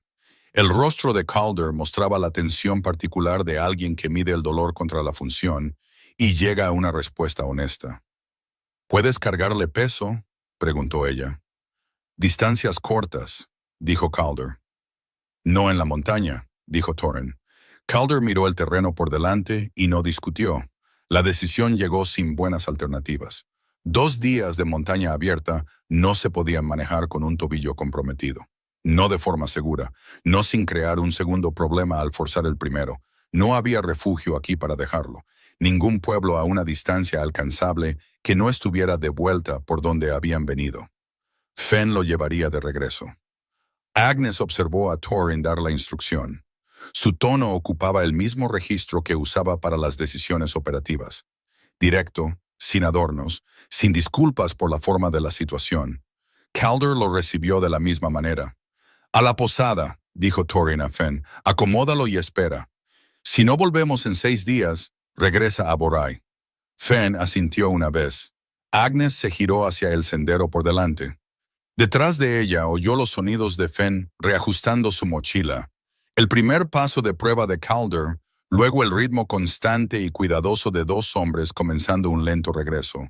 El rostro de Calder mostraba la tensión particular de alguien que mide el dolor contra la función y llega a una respuesta honesta. ¿Puedes cargarle peso?, preguntó ella. Distancias cortas, dijo Calder. No en la montaña, dijo Thorin. Calder miró el terreno por delante y no discutió. La decisión llegó sin buenas alternativas. 2 días de montaña abierta no se podían manejar con un tobillo comprometido. No de forma segura, no sin crear un segundo problema al forzar el primero. No había refugio aquí para dejarlo. Ningún pueblo a una distancia alcanzable que no estuviera de vuelta por donde habían venido. Fenn lo llevaría de regreso. Agnes observó a Thorin dar la instrucción. Su tono ocupaba el mismo registro que usaba para las decisiones operativas. Directo, sin adornos, sin disculpas por la forma de la situación. Calder lo recibió de la misma manera. «A la posada», dijo Thorin a Fenn, «acomódalo y espera. Si no volvemos en 6 días, regresa a Borai». Fenn asintió una vez. Agnes se giró hacia el sendero por delante. Detrás de ella oyó los sonidos de Fenn reajustando su mochila. El primer paso de prueba de Calder, luego el ritmo constante y cuidadoso de 2 hombres comenzando un lento regreso.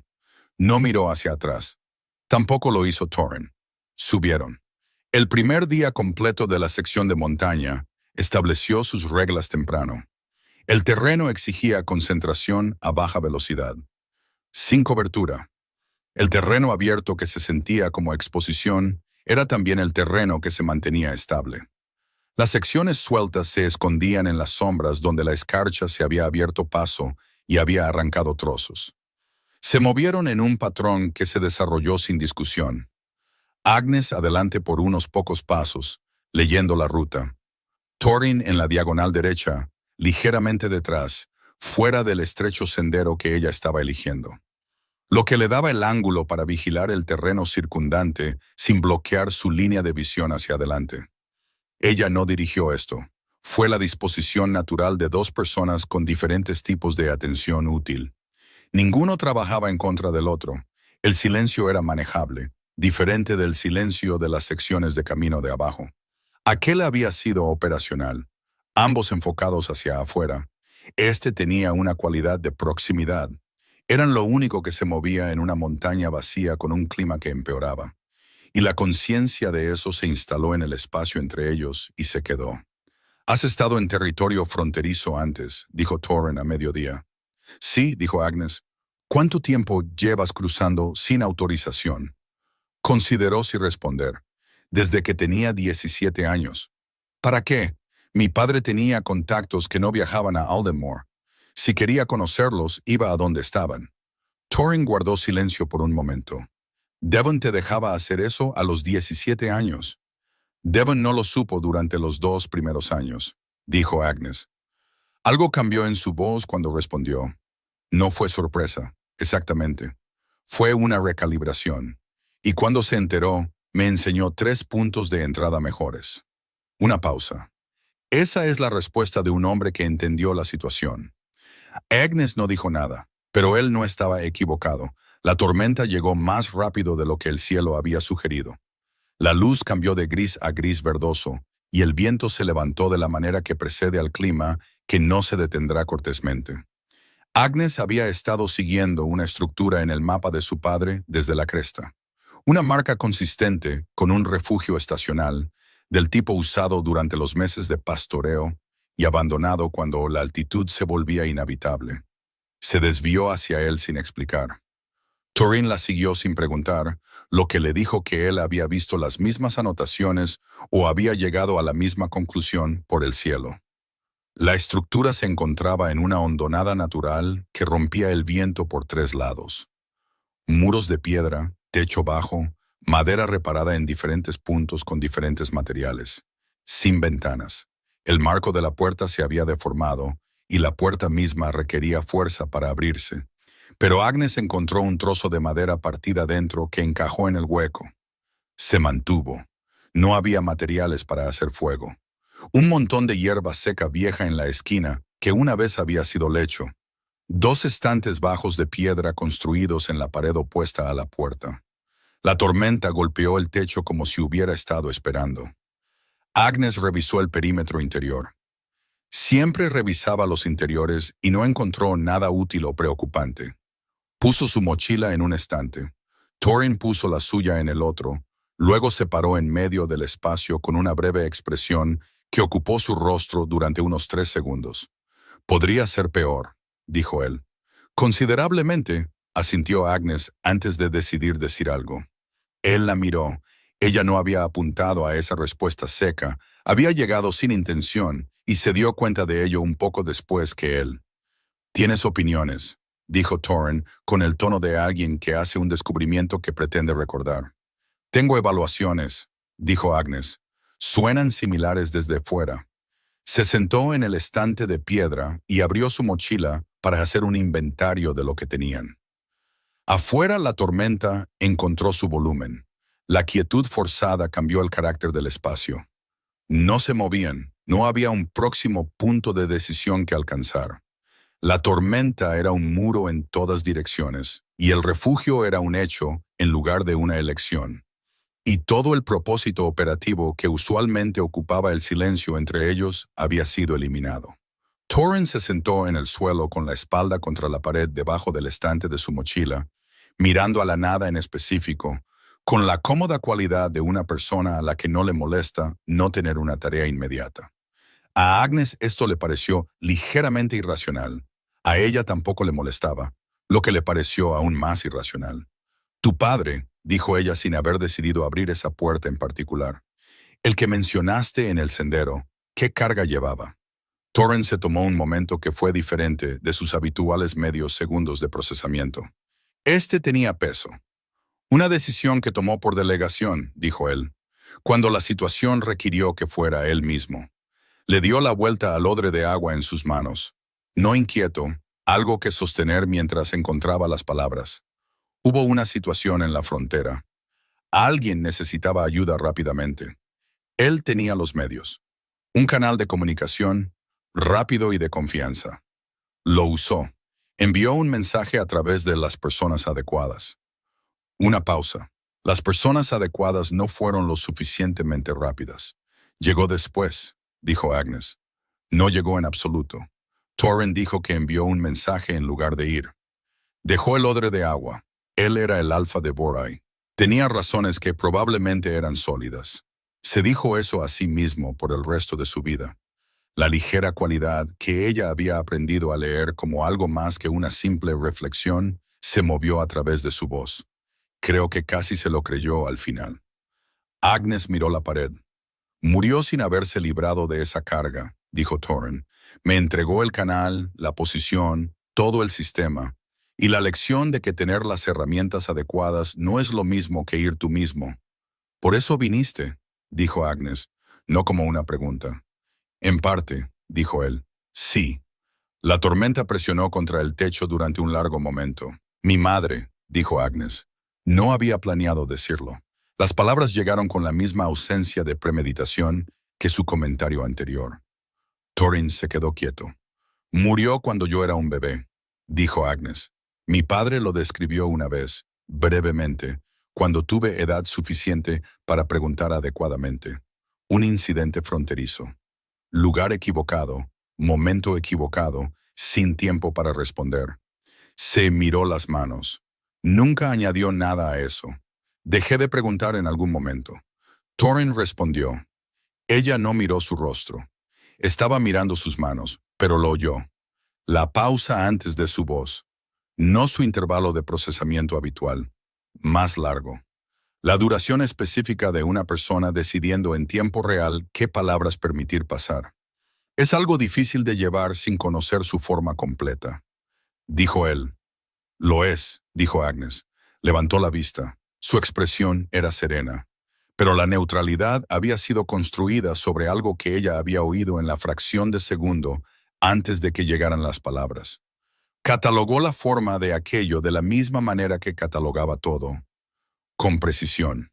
No miró hacia atrás. Tampoco lo hizo Thorin. Subieron. El primer día completo de la sección de montaña estableció sus reglas temprano. El terreno exigía concentración a baja velocidad. Sin cobertura. El terreno abierto que se sentía como exposición era también el terreno que se mantenía estable. Las secciones sueltas se escondían en las sombras donde la escarcha se había abierto paso y había arrancado trozos. Se movieron en un patrón que se desarrolló sin discusión. Agnes adelante por unos pocos pasos, leyendo la ruta. Thorin en la diagonal derecha, ligeramente detrás, fuera del estrecho sendero que ella estaba eligiendo. Lo que le daba el ángulo para vigilar el terreno circundante sin bloquear su línea de visión hacia adelante. Ella no dirigió esto. Fue la disposición natural de 2 personas con diferentes tipos de atención útil. Ninguno trabajaba en contra del otro. El silencio era manejable. diferente del silencio de las secciones de camino de abajo. Aquel había sido operacional, ambos enfocados hacia afuera. Este tenía una cualidad de proximidad. Eran lo único que se movía en una montaña vacía con un clima que empeoraba. Y la conciencia de eso se instaló en el espacio entre ellos y se quedó. «Has estado en territorio fronterizo antes», dijo Torren a mediodía. «Sí», dijo Agnes. «¿Cuánto tiempo llevas cruzando sin autorización?» Consideró si responder. «Desde que tenía 17 años». «¿Para qué?» «Mi padre tenía contactos que no viajaban a Aldenmore. Si quería conocerlos, iba a donde estaban». Torren guardó silencio por un momento. «Devon te dejaba hacer eso a los 17 años». «Devon no lo supo durante los 2 primeros años», dijo Agnes. Algo cambió en su voz cuando respondió. «No fue sorpresa, exactamente. Fue una recalibración. Y cuando se enteró, me enseñó 3 puntos de entrada mejores». Una pausa. Esa es la respuesta de un hombre que entendió la situación. Agnes no dijo nada, pero él no estaba equivocado. La tormenta llegó más rápido de lo que el cielo había sugerido. La luz cambió de gris a gris verdoso, y el viento se levantó de la manera que precede al clima, que no se detendrá cortésmente. Agnes había estado siguiendo una estructura en el mapa de su padre desde la cresta. Una marca consistente, con un refugio estacional, del tipo usado durante los meses de pastoreo y abandonado cuando la altitud se volvía inhabitable. Se desvió hacia él sin explicar. Torren la siguió sin preguntar, lo que le dijo que él había visto las mismas anotaciones o había llegado a la misma conclusión por el cielo. La estructura se encontraba en una hondonada natural que rompía el viento por 3 lados. Muros de piedra, techo bajo, madera reparada en diferentes puntos con diferentes materiales, sin ventanas. El marco de la puerta se había deformado y la puerta misma requería fuerza para abrirse. Pero Agnes encontró un trozo de madera partida dentro que encajó en el hueco. Se mantuvo. No había materiales para hacer fuego. Un montón de hierba seca vieja en la esquina, que una vez había sido lecho. 2 estantes bajos de piedra construidos en la pared opuesta a la puerta. La tormenta golpeó el techo como si hubiera estado esperando. Agnes revisó el perímetro interior. Siempre revisaba los interiores y no encontró nada útil o preocupante. Puso su mochila en un estante. Torren puso la suya en el otro. Luego se paró en medio del espacio con una breve expresión que ocupó su rostro durante unos 3 segundos. «Podría ser peor», dijo él. «Considerablemente», asintió Agnes antes de decidir decir algo. Él la miró. Ella no había apuntado a esa respuesta seca, había llegado sin intención y se dio cuenta de ello un poco después que él. «Tienes opiniones», dijo Torren con el tono de alguien que hace un descubrimiento que pretende recordar. «Tengo evaluaciones», dijo Agnes. «Suenan similares desde fuera». Se sentó en el estante de piedra y abrió su mochila para hacer un inventario de lo que tenían. Afuera la tormenta encontró su volumen. La quietud forzada cambió el carácter del espacio. No se movían, no había un próximo punto de decisión que alcanzar. La tormenta era un muro en todas direcciones, y el refugio era un hecho en lugar de una elección. Y todo el propósito operativo que usualmente ocupaba el silencio entre ellos había sido eliminado. Torren se sentó en el suelo con la espalda contra la pared debajo del estante de su mochila, mirando a la nada en específico, con la cómoda cualidad de una persona a la que no le molesta no tener una tarea inmediata. A Agnes esto le pareció ligeramente irracional. A ella tampoco le molestaba, lo que le pareció aún más irracional. «Tu padre», dijo ella sin haber decidido abrir esa puerta en particular. «El que mencionaste en el sendero, ¿qué carga llevaba?» Torren se tomó un momento que fue diferente de sus habituales medios segundos de procesamiento. Este tenía peso. «Una decisión que tomó por delegación», dijo él, cuando la situación requirió que fuera él mismo. Le dio la vuelta al odre de agua en sus manos. No inquieto, algo que sostener mientras encontraba las palabras. Hubo una situación en la frontera. Alguien necesitaba ayuda rápidamente. Él tenía los medios. Un canal de comunicación rápido y de confianza. Lo usó. Envió un mensaje a través de las personas adecuadas. Una pausa. Las personas adecuadas no fueron lo suficientemente rápidas. Llegó después, dijo Agnes. No llegó en absoluto. Torrin dijo que envió un mensaje en lugar de ir. Dejó el odre de agua. Él era el alfa de Borai. Tenía razones que probablemente eran sólidas. Se dijo eso a sí mismo por el resto de su vida. La ligera cualidad que ella había aprendido a leer como algo más que una simple reflexión se movió a través de su voz. Creo que casi se lo creyó al final. Agnes miró la pared. Murió sin haberse librado de esa carga, dijo Torrin. Me entregó el canal, la posición, todo el sistema, y la lección de que tener las herramientas adecuadas no es lo mismo que ir tú mismo. Por eso viniste, dijo Agnes, no como una pregunta. En parte, dijo él, sí. La tormenta presionó contra el techo durante un largo momento. Mi madre, dijo Agnes. No había planeado decirlo. Las palabras llegaron con la misma ausencia de premeditación que su comentario anterior. Torrin se quedó quieto. Murió cuando yo era un bebé, dijo Agnes. Mi padre lo describió una vez, brevemente, cuando tuve edad suficiente para preguntar adecuadamente. Un incidente fronterizo. Lugar equivocado, momento equivocado, sin tiempo para responder. Se miró las manos. Nunca añadió nada a eso. Dejé de preguntar en algún momento. Torrin respondió. Ella no miró su rostro. Estaba mirando sus manos, pero lo oyó. La pausa antes de su voz. No su intervalo de procesamiento habitual. Más largo. La duración específica de una persona decidiendo en tiempo real qué palabras permitir pasar. Es algo difícil de llevar sin conocer su forma completa. Dijo él. Lo es, dijo Agnes. Levantó la vista. Su expresión era serena. Pero la neutralidad había sido construida sobre algo que ella había oído en la fracción de segundo antes de que llegaran las palabras. Catalogó la forma de aquello de la misma manera que catalogaba todo, con precisión,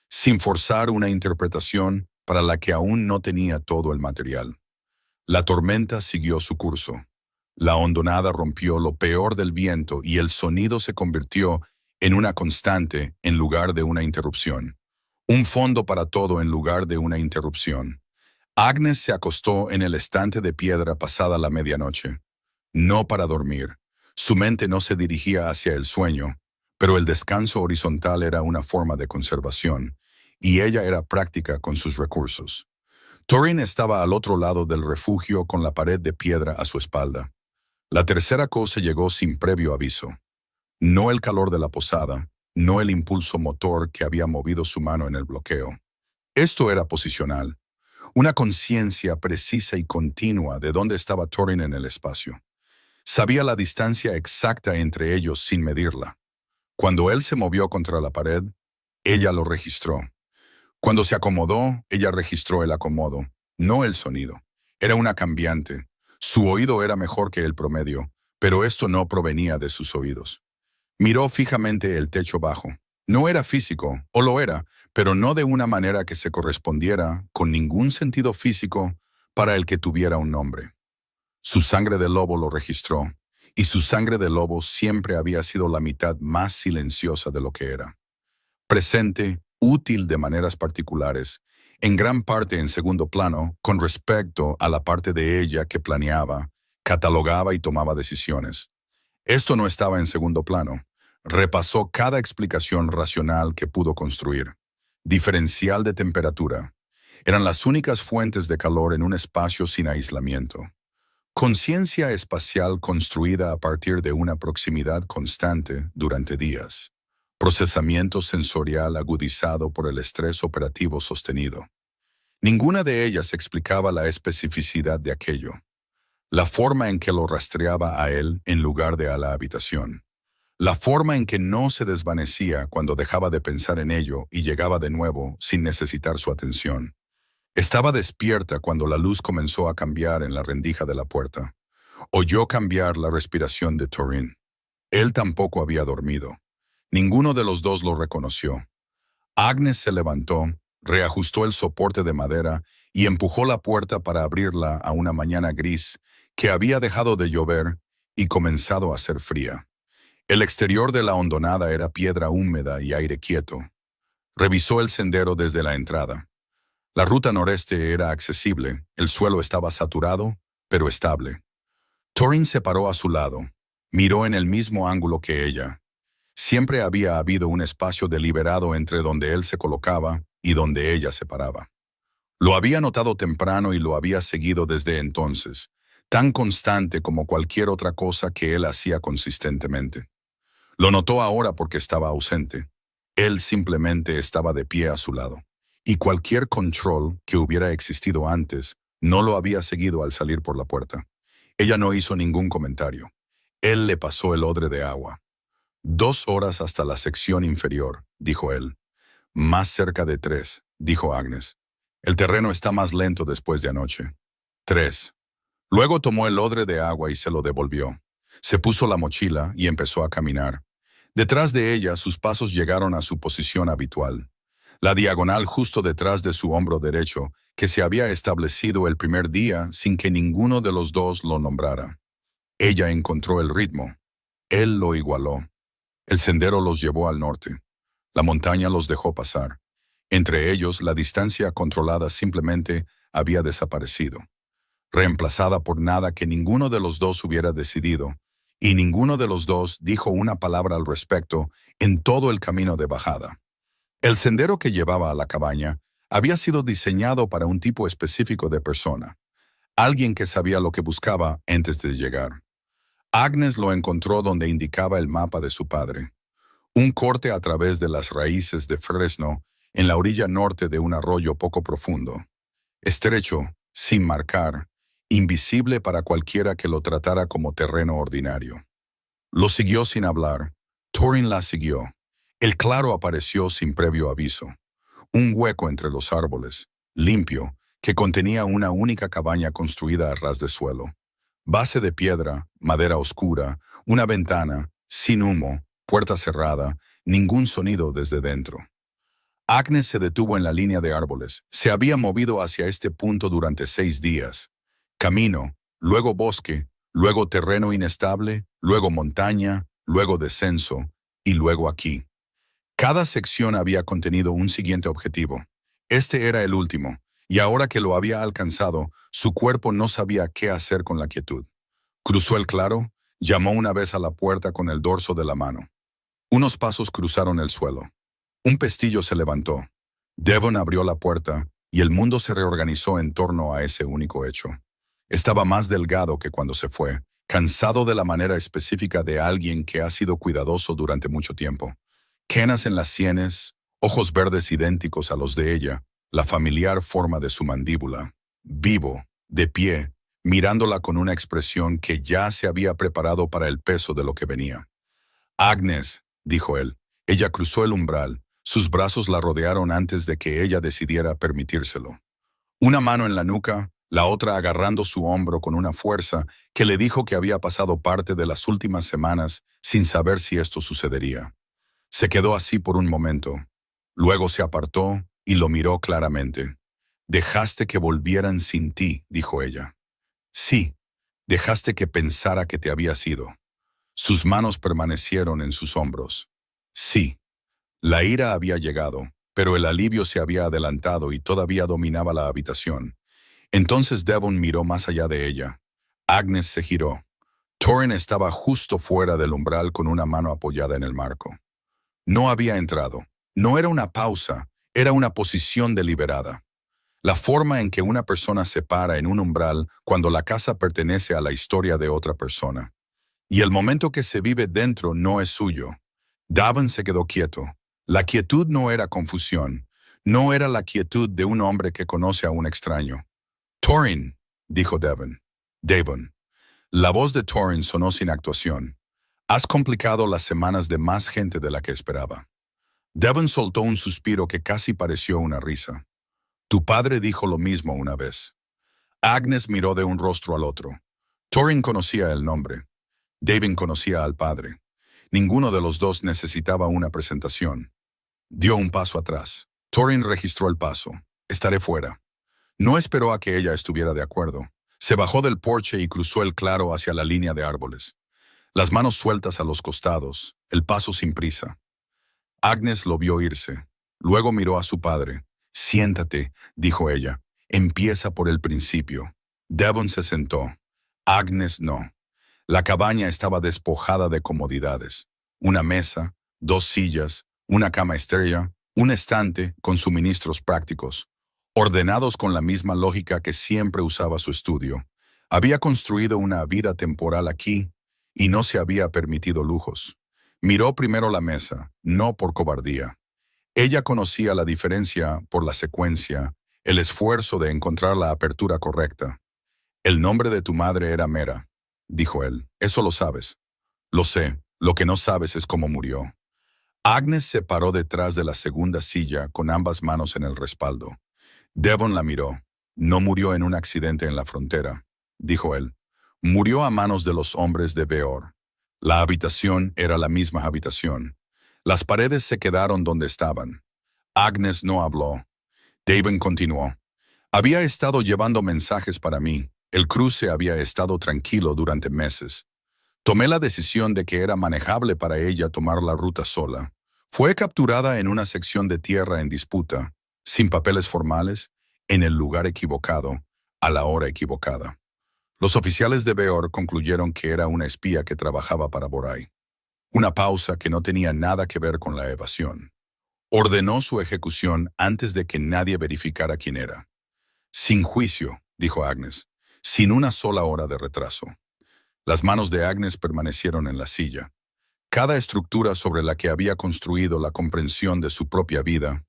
sin forzar una interpretación para la que aún no tenía todo el material. La tormenta siguió su curso. La hondonada rompió lo peor del viento y el sonido se convirtió en una constante en lugar de una interrupción. Un fondo para todo en lugar de una interrupción. Agnes se acostó en el estante de piedra pasada la medianoche. No para dormir. Su mente no se dirigía hacia el sueño, pero el descanso horizontal era una forma de conservación, y ella era práctica con sus recursos. Torrin estaba al otro lado del refugio con la pared de piedra a su espalda. La tercera cosa llegó sin previo aviso. No el calor de la posada, no el impulso motor que había movido su mano en el bloqueo. Esto era posicional. Una conciencia precisa y continua de dónde estaba Torrin en el espacio. Sabía la distancia exacta entre ellos sin medirla. Cuando él se movió contra la pared, ella lo registró. Cuando se acomodó, ella registró el acomodo, no el sonido. Era una cambiante. Su oído era mejor que el promedio, pero esto no provenía de sus oídos. Miró fijamente el techo bajo. No era físico, o lo era, pero no de una manera que se correspondiera con ningún sentido físico para el que tuviera un nombre. Su sangre de lobo lo registró, y su sangre de lobo siempre había sido la mitad más silenciosa de lo que era. Presente, útil de maneras particulares, en gran parte en segundo plano con respecto a la parte de ella que planeaba, catalogaba y tomaba decisiones. Esto no estaba en segundo plano. Repasó cada explicación racional que pudo construir. Diferencial de temperatura. Eran las únicas fuentes de calor en un espacio sin aislamiento. Conciencia espacial construida a partir de una proximidad constante durante días. Procesamiento sensorial agudizado por el estrés operativo sostenido. Ninguna de ellas explicaba la especificidad de aquello. La forma en que lo rastreaba a él en lugar de a la habitación. La forma en que no se desvanecía cuando dejaba de pensar en ello y llegaba de nuevo sin necesitar su atención. Estaba despierta cuando la luz comenzó a cambiar en la rendija de la puerta. Oyó cambiar la respiración de Torrin. Él tampoco había dormido. Ninguno de los dos lo reconoció. Agnes se levantó, reajustó el soporte de madera y empujó la puerta para abrirla a una mañana gris que había dejado de llover y comenzado a ser fría. El exterior de la hondonada era piedra húmeda y aire quieto. Revisó el sendero desde la entrada. La ruta noreste era accesible, el suelo estaba saturado, pero estable. Thorin se paró a su lado. Miró en el mismo ángulo que ella. Siempre había habido un espacio deliberado entre donde él se colocaba y donde ella se paraba. Lo había notado temprano y lo había seguido desde entonces, tan constante como cualquier otra cosa que él hacía consistentemente. Lo notó ahora porque estaba ausente. Él simplemente estaba de pie a su lado. Y cualquier control que hubiera existido antes no lo había seguido al salir por la puerta. Ella no hizo ningún comentario. Él le pasó el odre de agua. 2 horas hasta la sección inferior, dijo él. Más cerca de 3, dijo Agnes. El terreno está más lento después de anoche. 3. Luego tomó el odre de agua y se lo devolvió. Se puso la mochila y empezó a caminar. Detrás de ella, sus pasos llegaron a su posición habitual. La diagonal justo detrás de su hombro derecho, que se había establecido el primer día sin que ninguno de los dos lo nombrara. Ella encontró el ritmo. Él lo igualó. El sendero los llevó al norte. La montaña los dejó pasar. Entre ellos, la distancia controlada simplemente había desaparecido, reemplazada por nada que ninguno de los dos hubiera decidido, y ninguno de los dos dijo una palabra al respecto en todo el camino de bajada. El sendero que llevaba a la cabaña había sido diseñado para un tipo específico de persona, alguien que sabía lo que buscaba antes de llegar. Agnes lo encontró donde indicaba el mapa de su padre, un corte a través de las raíces de fresno en la orilla norte de un arroyo poco profundo, estrecho, sin marcar, invisible para cualquiera que lo tratara como terreno ordinario. Lo siguió sin hablar. Thorin la siguió. El claro apareció sin previo aviso. Un hueco entre los árboles, limpio, que contenía una única cabaña construida a ras de suelo. Base de piedra, madera oscura, una ventana, sin humo, puerta cerrada, ningún sonido desde dentro. Agnes se detuvo en la línea de árboles. Se había movido hacia este punto durante 6 días. Camino, luego bosque, luego terreno inestable, luego montaña, luego descenso, y luego aquí. Cada sección había contenido un siguiente objetivo. Este era el último, y ahora que lo había alcanzado, su cuerpo no sabía qué hacer con la quietud. Cruzó el claro, llamó una vez a la puerta con el dorso de la mano. Unos pasos cruzaron el suelo. Un pestillo se levantó. Devon abrió la puerta, y el mundo se reorganizó en torno a ese único hecho. Estaba más delgado que cuando se fue, cansado de la manera específica de alguien que ha sido cuidadoso durante mucho tiempo. Canas en las sienes, ojos verdes idénticos a los de ella, la familiar forma de su mandíbula. Vivo, de pie, mirándola con una expresión que ya se había preparado para el peso de lo que venía. Agnes, dijo él. Ella cruzó el umbral. Sus brazos la rodearon antes de que ella decidiera permitírselo. Una mano en la nuca, la otra agarrando su hombro con una fuerza que le dijo que había pasado parte de las últimas semanas sin saber si esto sucedería. Se quedó así por un momento. Luego se apartó y lo miró claramente. «Dejaste que volvieran sin ti», dijo ella. «Sí, dejaste que pensara que te habías ido». Sus manos permanecieron en sus hombros. Sí. La ira había llegado, pero el alivio se había adelantado y todavía dominaba la habitación. Entonces Devon miró más allá de ella. Agnes se giró. Thorin estaba justo fuera del umbral con una mano apoyada en el marco. No había entrado. No era una pausa, era una posición deliberada. La forma en que una persona se para en un umbral cuando la casa pertenece a la historia de otra persona. Y el momento que se vive dentro no es suyo. Devon se quedó quieto. La quietud no era confusión. No era la quietud de un hombre que conoce a un extraño. «Thorin», dijo Devon. La voz de Thorin sonó sin actuación. «Has complicado las semanas de más gente de la que esperaba». Devon soltó un suspiro que casi pareció una risa. «Tu padre dijo lo mismo una vez». Agnes miró de un rostro al otro. Thorin conocía el nombre. Devon conocía al padre. Ninguno de los dos necesitaba una presentación. Dio un paso atrás. Thorin registró el paso. «Estaré fuera». No esperó a que ella estuviera de acuerdo. Se bajó del porche y cruzó el claro hacia la línea de árboles. Las manos sueltas a los costados, el paso sin prisa. Agnes lo vio irse. Luego miró a su padre. «Siéntate», dijo ella. «Empieza por el principio». Devon se sentó. Agnes no. La cabaña estaba despojada de comodidades. Una mesa, dos sillas, una cama estéril, un estante con suministros prácticos, ordenados con la misma lógica que siempre usaba su estudio. Había construido una vida temporal aquí y no se había permitido lujos. Miró primero la mesa, no por cobardía. Ella conocía la diferencia por la secuencia, el esfuerzo de encontrar la apertura correcta. «El nombre de tu madre era Mera», dijo él. «Eso lo sabes». «Lo sé. Lo que no sabes es cómo murió». Agnes se paró detrás de la segunda silla con ambas manos en el respaldo. Devon la miró. «No murió en un accidente en la frontera», dijo él. «Murió a manos de los hombres de Beor». La habitación era la misma habitación. Las paredes se quedaron donde estaban. Agnes no habló. Devon continuó. «Había estado llevando mensajes para mí. El cruce había estado tranquilo durante meses. Tomé la decisión de que era manejable para ella tomar la ruta sola. Fue capturada en una sección de tierra en disputa, sin papeles formales, en el lugar equivocado, a la hora equivocada. Los oficiales de Beor concluyeron que era una espía que trabajaba para Borai. Una pausa que no tenía nada que ver con la evasión. Ordenó su ejecución antes de que nadie verificara quién era. Sin juicio, dijo Agnes, sin una sola hora de retraso. Las manos de Agnes permanecieron en la silla. Cada estructura sobre la que había construido la comprensión de su propia vida,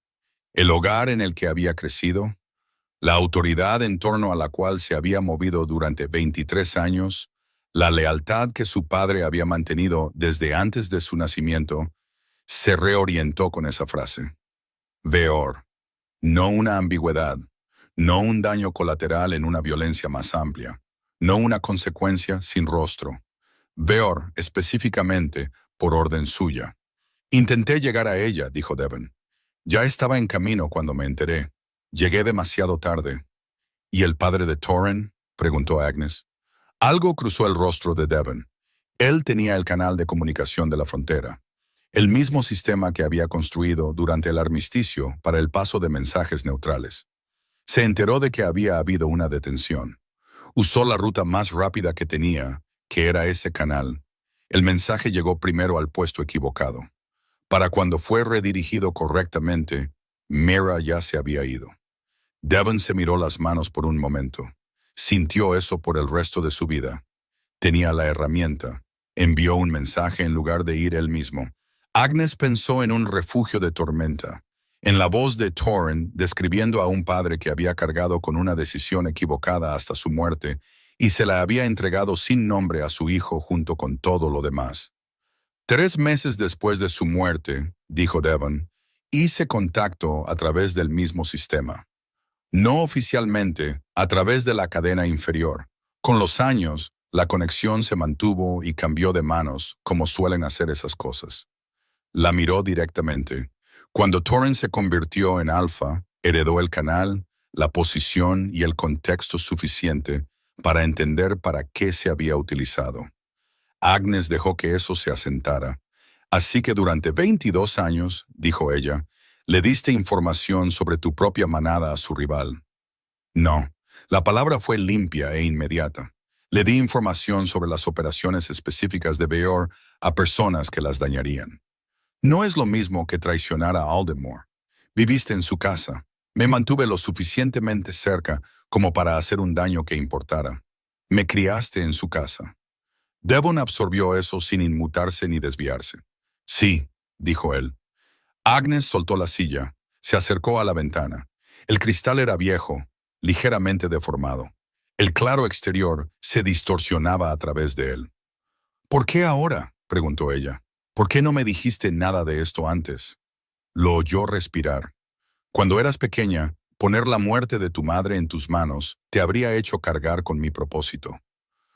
el hogar en el que había crecido, la autoridad en torno a la cual se había movido durante 23 años, la lealtad que su padre había mantenido desde antes de su nacimiento, se reorientó con esa frase. Beor. No una ambigüedad, no un daño colateral en una violencia más amplia, no una consecuencia sin rostro. Beor, específicamente, por orden suya. Intenté llegar a ella, dijo Devon. Ya estaba en camino cuando me enteré. Llegué demasiado tarde. ¿Y el padre de Torren?, preguntó Agnes. Algo cruzó el rostro de Devon. Él tenía el canal de comunicación de la frontera, el mismo sistema que había construido durante el armisticio para el paso de mensajes neutrales. Se enteró de que había habido una detención. Usó la ruta más rápida que tenía, que era ese canal. El mensaje llegó primero al puesto equivocado. Para cuando fue redirigido correctamente, Mera ya se había ido. Devon se miró las manos por un momento. Sintió eso por el resto de su vida. Tenía la herramienta. Envió un mensaje en lugar de ir él mismo. Agnes pensó en un refugio de tormenta, en la voz de Torren describiendo a un padre que había cargado con una decisión equivocada hasta su muerte y se la había entregado sin nombre a su hijo junto con todo lo demás. 3 meses después de su muerte, dijo Devon, hice contacto a través del mismo sistema. No oficialmente, a través de la cadena inferior. Con los años, la conexión se mantuvo y cambió de manos, como suelen hacer esas cosas. La miró directamente. Cuando Torren se convirtió en alfa, heredó el canal, la posición y el contexto suficiente para entender para qué se había utilizado. Agnes dejó que eso se asentara. Así que durante 22 años, dijo ella, le diste información sobre tu propia manada a su rival. No, la palabra fue limpia e inmediata. Le di información sobre las operaciones específicas de Beor a personas que las dañarían. No es lo mismo que traicionar a Aldemore. Viviste en su casa. Me mantuve lo suficientemente cerca como para hacer un daño que importara. Me criaste en su casa. Devon absorbió eso sin inmutarse ni desviarse. Sí, dijo él. Agnes soltó la silla, se acercó a la ventana. El cristal era viejo, ligeramente deformado. El claro exterior se distorsionaba a través de él. ¿Por qué ahora?, preguntó ella. ¿Por qué no me dijiste nada de esto antes? Lo oyó respirar. Cuando eras pequeña, poner la muerte de tu madre en tus manos te habría hecho cargar con mi propósito.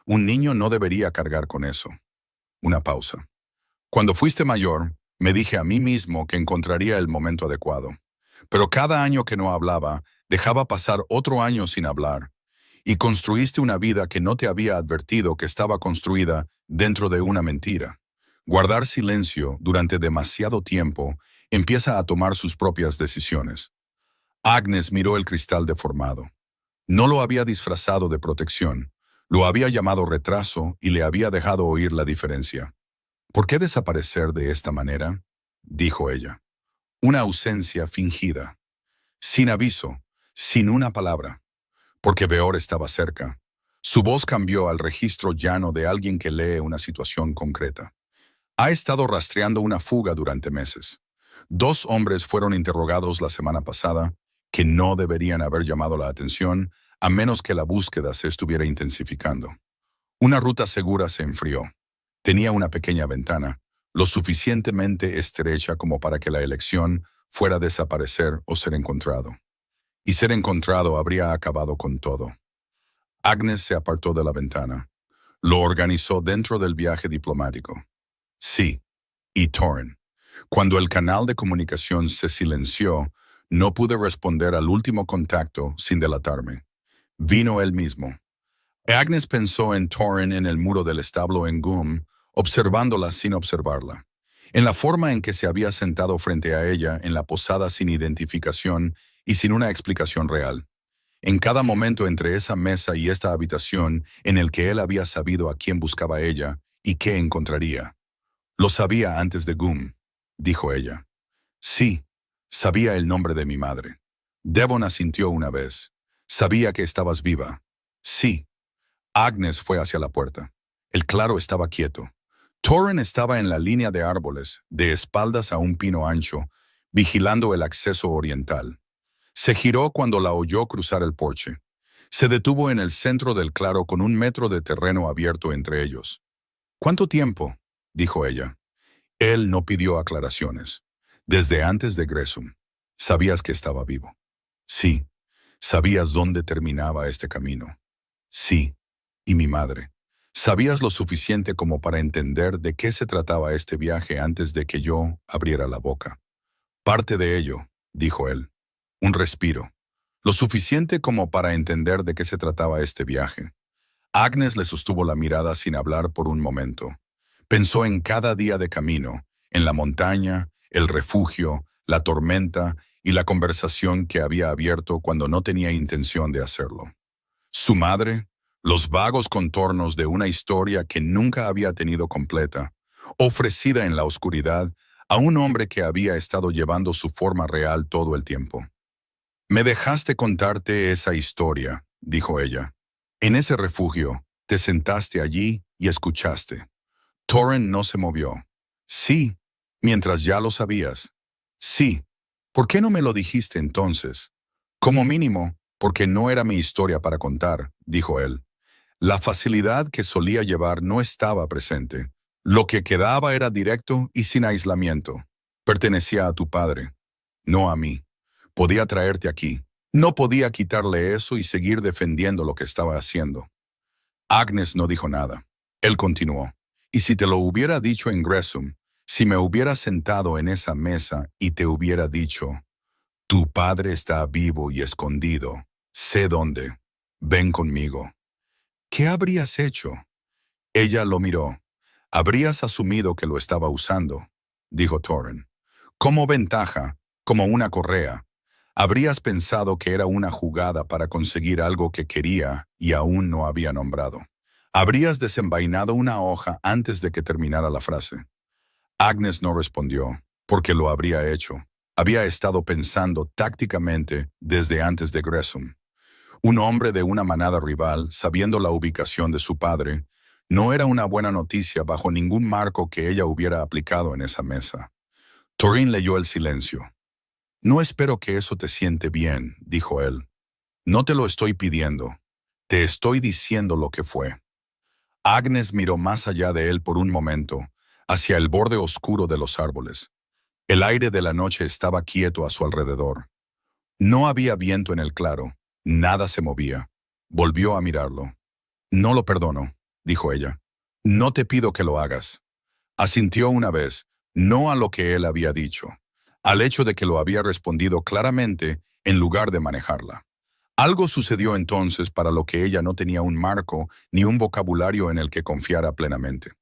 Un niño no debería cargar con eso. Una pausa. Cuando fuiste mayor, me dije a mí mismo que encontraría el momento adecuado. Pero cada año que no hablaba, dejaba pasar otro año sin hablar. Y construiste una vida que no te había advertido que estaba construida dentro de una mentira. Guardar silencio durante demasiado tiempo empieza a tomar sus propias decisiones. Agnes miró el cristal deformado. No lo había disfrazado de protección, lo había llamado retraso y le había dejado oír la diferencia. ¿Por qué desaparecer de esta manera?, dijo ella. Una ausencia fingida. Sin aviso, sin una palabra. Porque Beor estaba cerca. Su voz cambió al registro llano de alguien que lee una situación concreta. Ha estado rastreando una fuga durante meses. 2 hombres fueron interrogados la semana pasada que no deberían haber llamado la atención a menos que la búsqueda se estuviera intensificando. Una ruta segura se enfrió. Tenía una pequeña ventana, lo suficientemente estrecha como para que la elección fuera desaparecer o ser encontrado. Y ser encontrado habría acabado con todo. Agnes se apartó de la ventana. Lo organizó dentro del viaje diplomático. Sí, y Torren. Cuando el canal de comunicación se silenció, no pude responder al último contacto sin delatarme. Vino él mismo. Agnes pensó en Torren en el muro del establo en Gum, observándola sin observarla. En la forma en que se había sentado frente a ella en la posada sin identificación y sin una explicación real. En cada momento entre esa mesa y esta habitación en el que él había sabido a quién buscaba ella y qué encontraría. Lo sabía antes de Gum, dijo ella. Sí, sabía el nombre de mi madre. Devon asintió una vez. Sabía que estabas viva. Sí. Agnes fue hacia la puerta. El claro estaba quieto. Torren estaba en la línea de árboles, de espaldas a un pino ancho, vigilando el acceso oriental. Se giró cuando la oyó cruzar el porche. Se detuvo en el centro del claro con 1 metro de terreno abierto entre ellos. ¿Cuánto tiempo?, dijo ella. Él no pidió aclaraciones. Desde antes de Gressum. Sabías que estaba vivo. Sí. Sabías dónde terminaba este camino. Sí. Y mi madre. Sabías lo suficiente como para entender de qué se trataba este viaje antes de que yo abriera la boca. Parte de ello, dijo él. Un respiro. Lo suficiente como para entender de qué se trataba este viaje. Agnes le sostuvo la mirada sin hablar por un momento. Pensó en cada día de camino, en la montaña, el refugio, la tormenta y la conversación que había abierto cuando no tenía intención de hacerlo. Su madre, los vagos contornos de una historia que nunca había tenido completa, ofrecida en la oscuridad a un hombre que había estado llevando su forma real todo el tiempo. Me dejaste contarte esa historia, dijo ella. En ese refugio, te sentaste allí y escuchaste. Torren no se movió. Sí, mientras ya lo sabías. Sí. ¿Por qué no me lo dijiste entonces? Como mínimo, porque no era mi historia para contar, dijo él. La facilidad que solía llevar no estaba presente. Lo que quedaba era directo y sin aislamiento. Pertenecía a tu padre, no a mí. Podía traerte aquí. No podía quitarle eso y seguir defendiendo lo que estaba haciendo. Agnes no dijo nada. Él continuó. Y si te lo hubiera dicho en Gressum, si me hubiera sentado en esa mesa y te hubiera dicho, tu padre está vivo y escondido, sé dónde, ven conmigo. ¿Qué habrías hecho? Ella lo miró. Habrías asumido que lo estaba usando, dijo Torren. Como ventaja, como una correa. Habrías pensado que era una jugada para conseguir algo que quería y aún no había nombrado. Habrías desenvainado una hoja antes de que terminara la frase. Agnes no respondió, porque lo habría hecho. Había estado pensando tácticamente desde antes de Gressum. Un hombre de una manada rival, sabiendo la ubicación de su padre, no era una buena noticia bajo ningún marco que ella hubiera aplicado en esa mesa. Torren leyó el silencio. No espero que eso te siente bien, dijo él. No te lo estoy pidiendo. Te estoy diciendo lo que fue. Agnes miró más allá de él por un momento, hacia el borde oscuro de los árboles. El aire de la noche estaba quieto a su alrededor. No había viento en el claro, nada se movía. Volvió a mirarlo. No lo perdono, dijo ella. No te pido que lo hagas. Asintió una vez, no a lo que él había dicho, al hecho de que lo había respondido claramente en lugar de manejarla. Algo sucedió entonces para lo que ella no tenía un marco ni un vocabulario en el que confiara plenamente.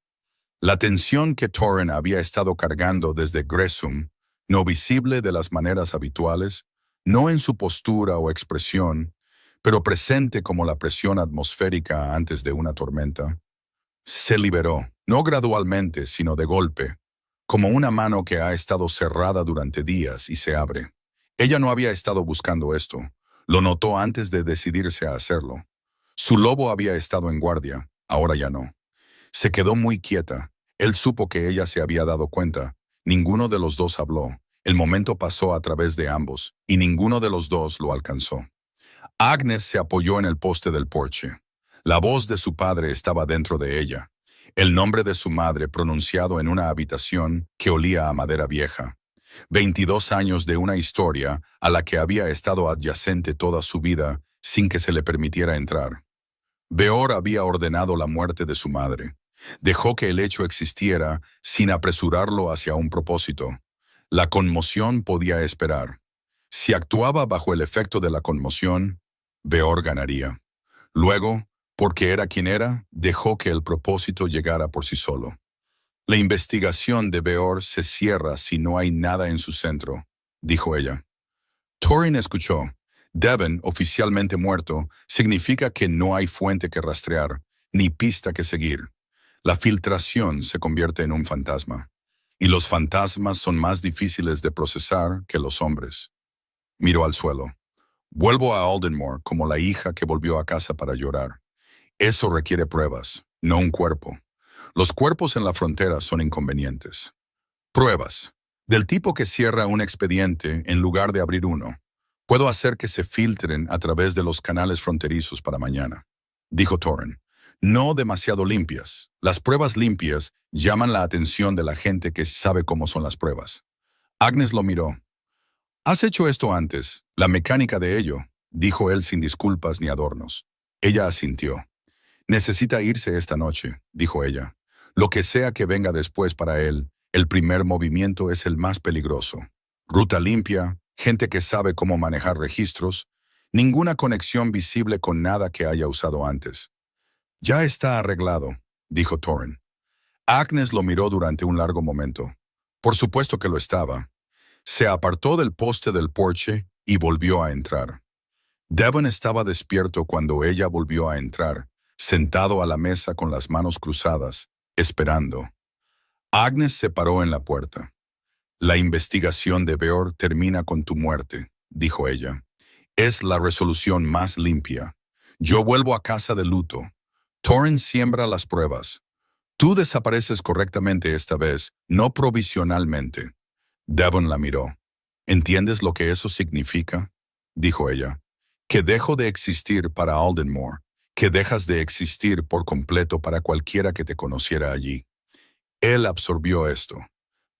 La tensión que Torren había estado cargando desde Gresham, no visible de las maneras habituales, no en su postura o expresión, pero presente como la presión atmosférica antes de una tormenta, se liberó, no gradualmente, sino de golpe, como una mano que ha estado cerrada durante días y se abre. Ella no había estado buscando esto, lo notó antes de decidirse a hacerlo. Su lobo había estado en guardia, ahora ya no. Se quedó muy quieta. Él supo que ella se había dado cuenta. Ninguno de los dos habló. El momento pasó a través de ambos, y ninguno de los dos lo alcanzó. Agnes se apoyó en el poste del porche. La voz de su padre estaba dentro de ella. El nombre de su madre pronunciado en una habitación que olía a madera vieja. 22 años de una historia a la que había estado adyacente toda su vida sin que se le permitiera entrar. Beor había ordenado la muerte de su madre. Dejó que el hecho existiera sin apresurarlo hacia un propósito. La conmoción podía esperar. Si actuaba bajo el efecto de la conmoción, Beor ganaría. Luego, porque era quien era, dejó que el propósito llegara por sí solo. La investigación de Beor se cierra si no hay nada en su centro, dijo ella. Torren escuchó. Devon, oficialmente muerto, significa que no hay fuente que rastrear, ni pista que seguir. La filtración se convierte en un fantasma. Y los fantasmas son más difíciles de procesar que los hombres. Miró al suelo. Vuelvo a Aldenmore como la hija que volvió a casa para llorar. Eso requiere pruebas, no un cuerpo. Los cuerpos en la frontera son inconvenientes. Pruebas. Del tipo que cierra un expediente en lugar de abrir uno. Puedo hacer que se filtren a través de los canales fronterizos para mañana, dijo Torren. No demasiado limpias. Las pruebas limpias llaman la atención de la gente que sabe cómo son las pruebas. Agnes lo miró. «¿Has hecho esto antes? La mecánica de ello», dijo él sin disculpas ni adornos. Ella asintió. «Necesita irse esta noche», dijo ella. «Lo que sea que venga después para él, el primer movimiento es el más peligroso. Ruta limpia, gente que sabe cómo manejar registros, ninguna conexión visible con nada que haya usado antes». «Ya está arreglado», dijo Torren. Agnes lo miró durante un largo momento. Por supuesto que lo estaba. Se apartó del poste del porche y volvió a entrar. Devon estaba despierto cuando ella volvió a entrar, sentado a la mesa con las manos cruzadas, esperando. Agnes se paró en la puerta. «La investigación de Beor termina con tu muerte», dijo ella. «Es la resolución más limpia. Yo vuelvo a casa de luto. Torren siembra las pruebas. Tú desapareces correctamente esta vez, no provisionalmente». Devon la miró. «¿Entiendes lo que eso significa?», dijo ella. «Que dejo de existir para Aldenmore, que dejas de existir por completo para cualquiera que te conociera allí». Él absorbió esto.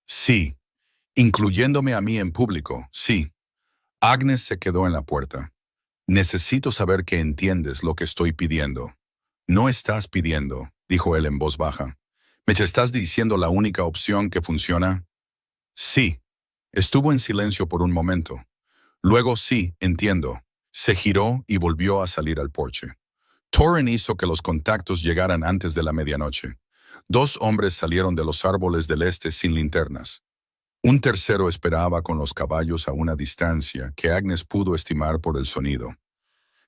«Sí, incluyéndome a mí en público, sí». Agnes se quedó en la puerta. «Necesito saber que entiendes lo que estoy pidiendo». «No estás pidiendo», dijo él en voz baja. «¿Me estás diciendo la única opción que funciona?» «Sí». Estuvo en silencio por un momento. Luego sí, entiendo. Se giró y volvió a salir al porche. Torren hizo que los contactos llegaran antes de la medianoche. 2 hombres salieron de los árboles del este sin linternas. Un tercero esperaba con los caballos a una distancia que Agnes pudo estimar por el sonido.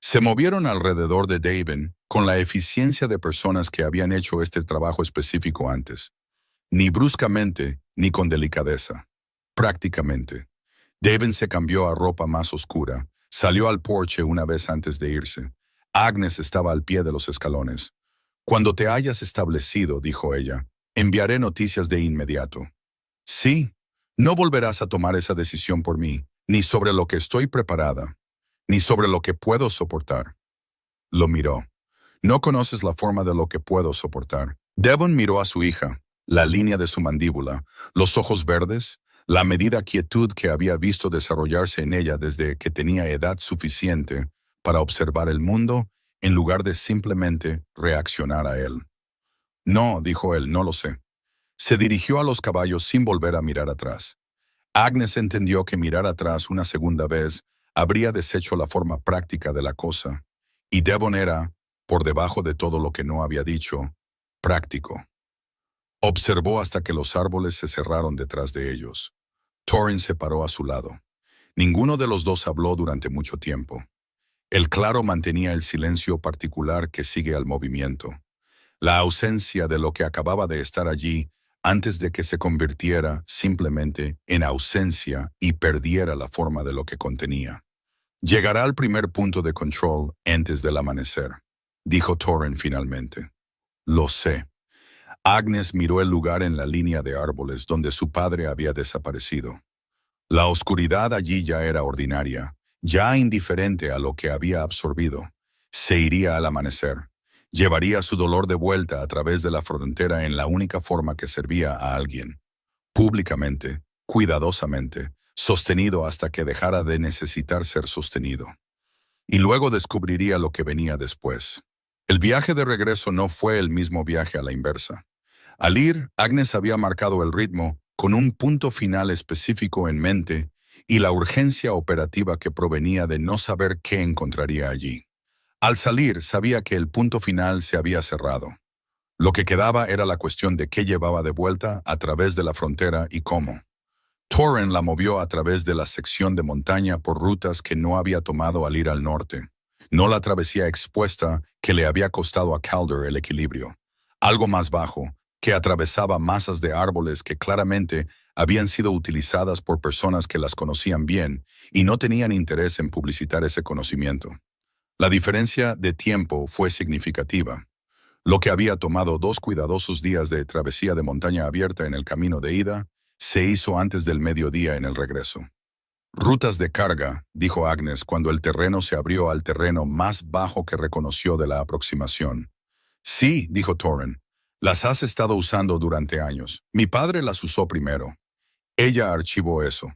Se movieron alrededor de Devon con la eficiencia de personas que habían hecho este trabajo específico antes. Ni bruscamente, ni con delicadeza. Prácticamente. Devon se cambió a ropa más oscura, salió al porche una vez antes de irse. Agnes estaba al pie de los escalones. «Cuando te hayas establecido», dijo ella, «enviaré noticias de inmediato». «Sí, no volverás a tomar esa decisión por mí, ni sobre lo que estoy preparada, ni sobre lo que puedo soportar». Lo miró. «No conoces la forma de lo que puedo soportar». Devon miró a su hija, la línea de su mandíbula, los ojos verdes, la medida quietud que había visto desarrollarse en ella desde que tenía edad suficiente para observar el mundo en lugar de simplemente reaccionar a él. «No», dijo él, «no lo sé». Se dirigió a los caballos sin volver a mirar atrás. Agnes entendió que mirar atrás una segunda vez habría deshecho la forma práctica de la cosa, y Devon era, por debajo de todo lo que no había dicho, práctico. Observó hasta que los árboles se cerraron detrás de ellos. Torrin se paró a su lado. Ninguno de los dos habló durante mucho tiempo. El claro mantenía el silencio particular que sigue al movimiento. La ausencia de lo que acababa de estar allí antes de que se convirtiera simplemente en ausencia y perdiera la forma de lo que contenía. Llegará al primer punto de control antes del amanecer, dijo Torrin finalmente. Lo sé. Agnes miró el lugar en la línea de árboles donde su padre había desaparecido. La oscuridad allí ya era ordinaria, ya indiferente a lo que había absorbido. Se iría al amanecer. Llevaría su dolor de vuelta a través de la frontera en la única forma que servía a alguien. Públicamente, cuidadosamente, sostenido hasta que dejara de necesitar ser sostenido. Y luego descubriría lo que venía después. El viaje de regreso no fue el mismo viaje a la inversa. Al ir, Agnes había marcado el ritmo con un punto final específico en mente y la urgencia operativa que provenía de no saber qué encontraría allí. Al salir, sabía que el punto final se había cerrado. Lo que quedaba era la cuestión de qué llevaba de vuelta a través de la frontera y cómo. Torrin la movió a través de la sección de montaña por rutas que no había tomado al ir al norte. No la travesía expuesta que le había costado a Calder el equilibrio. Algo más bajo, que atravesaba masas de árboles que claramente habían sido utilizadas por personas que las conocían bien y no tenían interés en publicitar ese conocimiento. La diferencia de tiempo fue significativa. Lo que había tomado 2 cuidadosos días de travesía de montaña abierta en el camino de ida, se hizo antes del mediodía en el regreso. Rutas de carga, dijo Agnes cuando el terreno se abrió al terreno más bajo que reconoció de la aproximación. Sí, dijo Torrin. Las has estado usando durante años. Mi padre las usó primero. Ella archivó eso.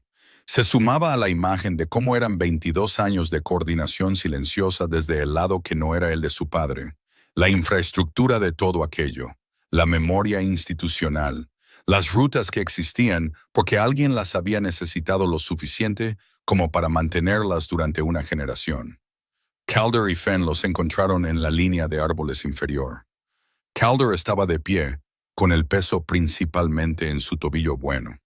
Se sumaba a la imagen de cómo eran 22 años de coordinación silenciosa desde el lado que no era el de su padre. La infraestructura de todo aquello. La memoria institucional. Las rutas que existían porque alguien las había necesitado lo suficiente como para mantenerlas durante una generación. Calder y Fenn los encontraron en la línea de árboles inferior. Calder estaba de pie, con el peso principalmente en su tobillo bueno.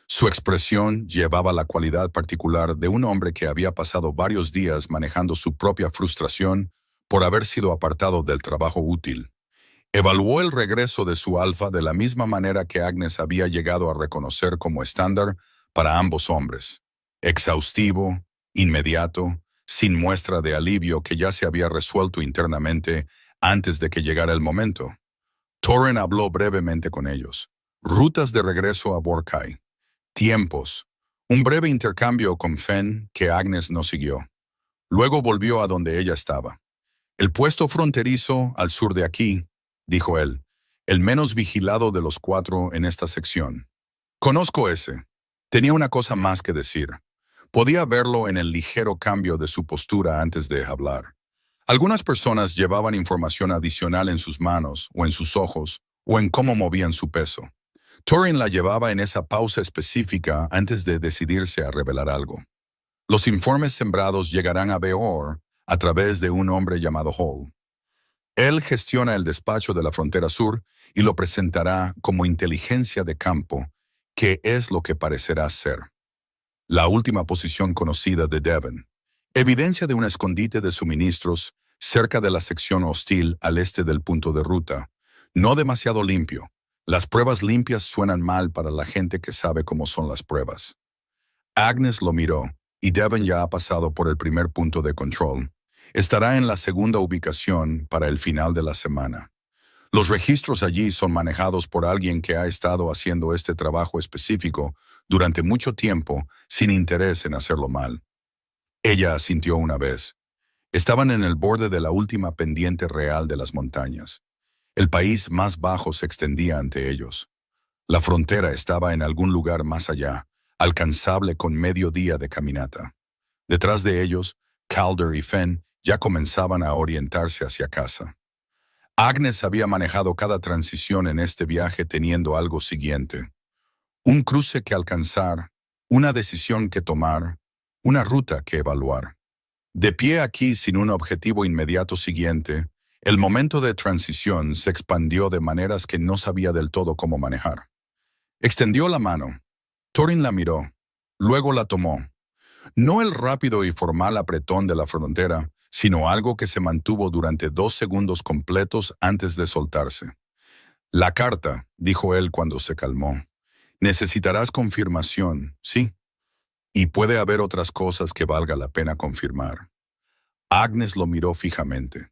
Su expresión llevaba la cualidad particular de un hombre que había pasado varios días manejando su propia frustración por haber sido apartado del trabajo útil. Evaluó el regreso de su alfa de la misma manera que Agnes había llegado a reconocer como estándar para ambos hombres. Exhaustivo, inmediato, sin muestra de alivio que ya se había resuelto internamente antes de que llegara el momento. Torrin habló brevemente con ellos. Rutas de regreso a Borkai. Tiempos. Un breve intercambio con Fenn que Agnes no siguió. Luego volvió a donde ella estaba. El puesto fronterizo al sur de aquí, dijo él, el menos vigilado de los 4 en esta sección. Conozco ese. Tenía una cosa más que decir. Podía verlo en el ligero cambio de su postura antes de hablar. Algunas personas llevaban información adicional en sus manos, o en sus ojos, o en cómo movían su peso. Torrin la llevaba en esa pausa específica antes de decidirse a revelar algo. Los informes sembrados llegarán a Beor a través de un hombre llamado Hall. Él gestiona el despacho de la frontera sur y lo presentará como inteligencia de campo, que es lo que parecerá ser. La última posición conocida de Devon. Evidencia de un escondite de suministros cerca de la sección hostil al este del punto de ruta. No demasiado limpio. Las pruebas limpias suenan mal para la gente que sabe cómo son las pruebas. Agnes lo miró, y Devon ya ha pasado por el primer punto de control. Estará en la segunda ubicación para el final de la semana. Los registros allí son manejados por alguien que ha estado haciendo este trabajo específico durante mucho tiempo sin interés en hacerlo mal. Ella asintió una vez. Estaban en el borde de la última pendiente real de las montañas. El país más bajo se extendía ante ellos. La frontera estaba en algún lugar más allá, alcanzable con medio día de caminata. Detrás de ellos, Calder y Fenn ya comenzaban a orientarse hacia casa. Agnes había manejado cada transición en este viaje teniendo algo siguiente. Un cruce que alcanzar, una decisión que tomar, una ruta que evaluar. De pie aquí sin un objetivo inmediato siguiente, El momento de transición se expandió de maneras que no sabía del todo cómo manejar. Extendió la mano. Thorin la miró. Luego la tomó. No el rápido y formal apretón de la frontera, sino algo que se mantuvo durante 2 segundos completos antes de soltarse. La carta, dijo él cuando se calmó. Necesitarás confirmación, sí. Y puede haber otras cosas que valga la pena confirmar. Agnes lo miró fijamente.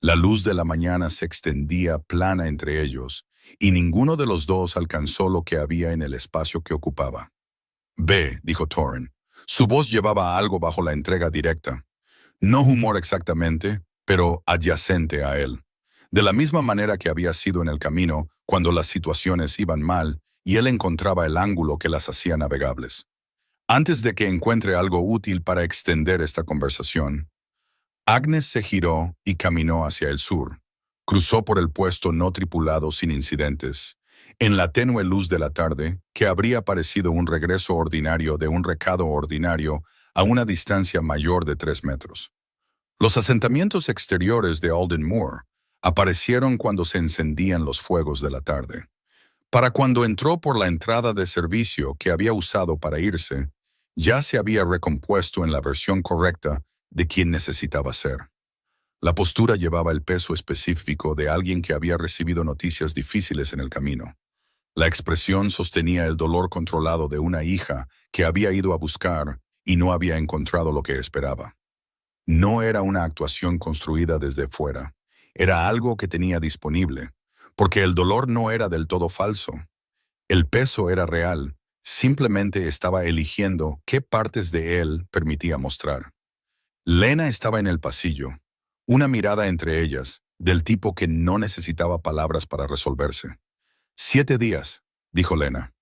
La luz de la mañana se extendía plana entre ellos, y ninguno de los dos alcanzó lo que había en el espacio que ocupaba. Ve, dijo Thorin. Su voz llevaba algo bajo la entrega directa. No humor exactamente, pero adyacente a él. De la misma manera que había sido en el camino, cuando las situaciones iban mal, y él encontraba el ángulo que las hacía navegables. Antes de que encuentre algo útil para extender esta conversación, Agnes se giró y caminó hacia el sur. Cruzó por el puesto no tripulado sin incidentes, en la tenue luz de la tarde, que habría parecido un regreso ordinario de un recado ordinario a una distancia mayor de 3 metros. Los asentamientos exteriores de Alden Moor aparecieron cuando se encendían los fuegos de la tarde. Para cuando entró por la entrada de servicio que había usado para irse, ya se había recompuesto en la versión correcta de quien necesitaba ser. La postura llevaba el peso específico de alguien que había recibido noticias difíciles en el camino. La expresión sostenía el dolor controlado de una hija que había ido a buscar y no había encontrado lo que esperaba. No era una actuación construida desde fuera, era algo que tenía disponible, porque el dolor no era del todo falso. El peso era real, simplemente estaba eligiendo qué partes de él permitía mostrar. Lena estaba en el pasillo, una mirada entre ellas, del tipo que no necesitaba palabras para resolverse. 7 días, dijo Lena.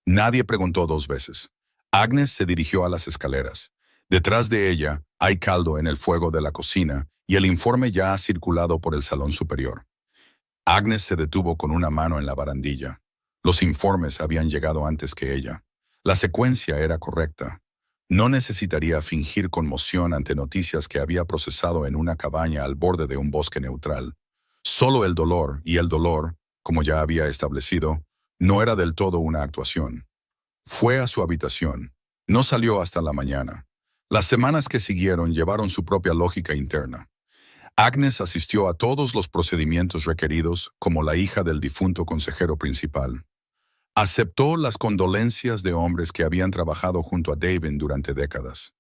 Nadie preguntó 2 veces. Agnes se dirigió a las escaleras. Detrás de ella hay caldo en el fuego de la cocina y el informe ya ha circulado por el salón superior. Agnes se detuvo con una mano en la barandilla. Los informes habían llegado antes que ella. La secuencia era correcta. No necesitaría fingir conmoción ante noticias que había procesado en una cabaña al borde de un bosque neutral. Solo el dolor, y el dolor, como ya había establecido, no era del todo una actuación. Fue a su habitación. No salió hasta la mañana. Las semanas que siguieron llevaron su propia lógica interna. Agnes asistió a todos los procedimientos requeridos como la hija del difunto consejero principal. Aceptó las condolencias de hombres que habían trabajado junto a David durante décadas.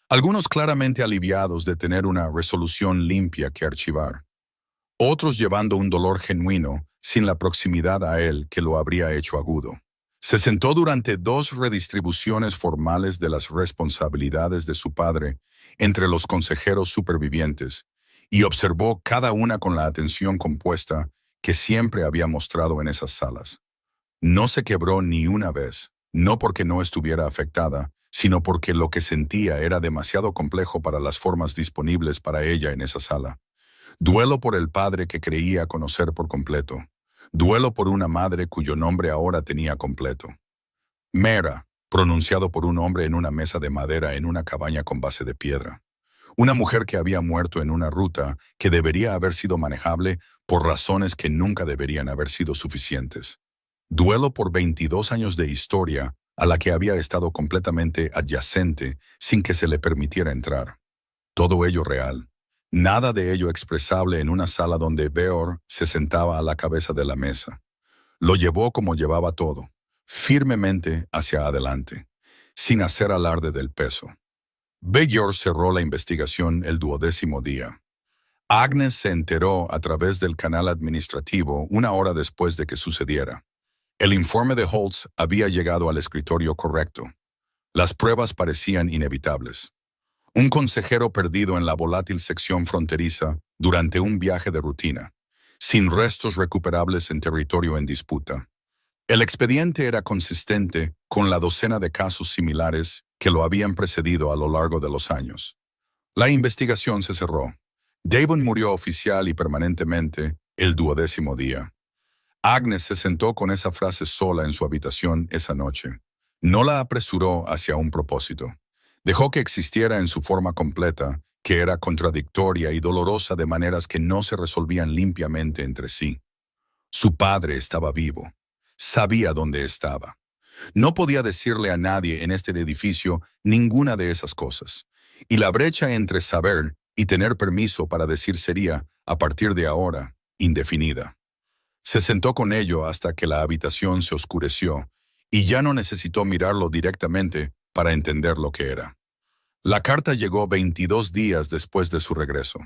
Algunos claramente aliviados de tener una resolución limpia que archivar. Otros llevando un dolor genuino sin la proximidad a él que lo habría hecho agudo. Se sentó durante 2 redistribuciones formales de las responsabilidades de su padre entre los consejeros supervivientes y observó cada una con la atención compuesta que siempre había mostrado en esas salas. No se quebró ni una vez, no porque no estuviera afectada, sino porque lo que sentía era demasiado complejo para las formas disponibles para ella en esa sala. Duelo por el padre que creía conocer por completo. Duelo por una madre cuyo nombre ahora tenía completo. Mera, pronunciado por un hombre en una mesa de madera en una cabaña con base de piedra. Una mujer que había muerto en una ruta que debería haber sido manejable por razones que nunca deberían haber sido suficientes. Duelo por 22 años de historia a la que había estado completamente adyacente sin que se le permitiera entrar. Todo ello real. Nada de ello expresable en una sala donde Beor se sentaba a la cabeza de la mesa. Lo llevó como llevaba todo, firmemente hacia adelante, sin hacer alarde del peso. Beor cerró la investigación el 12º día. Agnes se enteró a través del canal administrativo 1 hora después de que sucediera. El informe de Holtz había llegado al escritorio correcto. Las pruebas parecían inevitables. Un consejero perdido en la volátil sección fronteriza durante un viaje de rutina, sin restos recuperables en territorio en disputa. El expediente era consistente con la docena de casos similares que lo habían precedido a lo largo de los años. La investigación se cerró. David murió oficial y permanentemente el 12º día. Agnes se sentó con esa frase sola en su habitación esa noche. No la apresuró hacia un propósito. Dejó que existiera en su forma completa que era contradictoria y dolorosa de maneras que no se resolvían limpiamente entre sí. Su padre estaba vivo. Sabía dónde estaba. No podía decirle a nadie en este edificio ninguna de esas cosas. Y la brecha entre saber y tener permiso para decir sería, a partir de ahora, indefinida. Se sentó con ello hasta que la habitación se oscureció y ya no necesitó mirarlo directamente para entender lo que era. La carta llegó 22 días después de su regreso.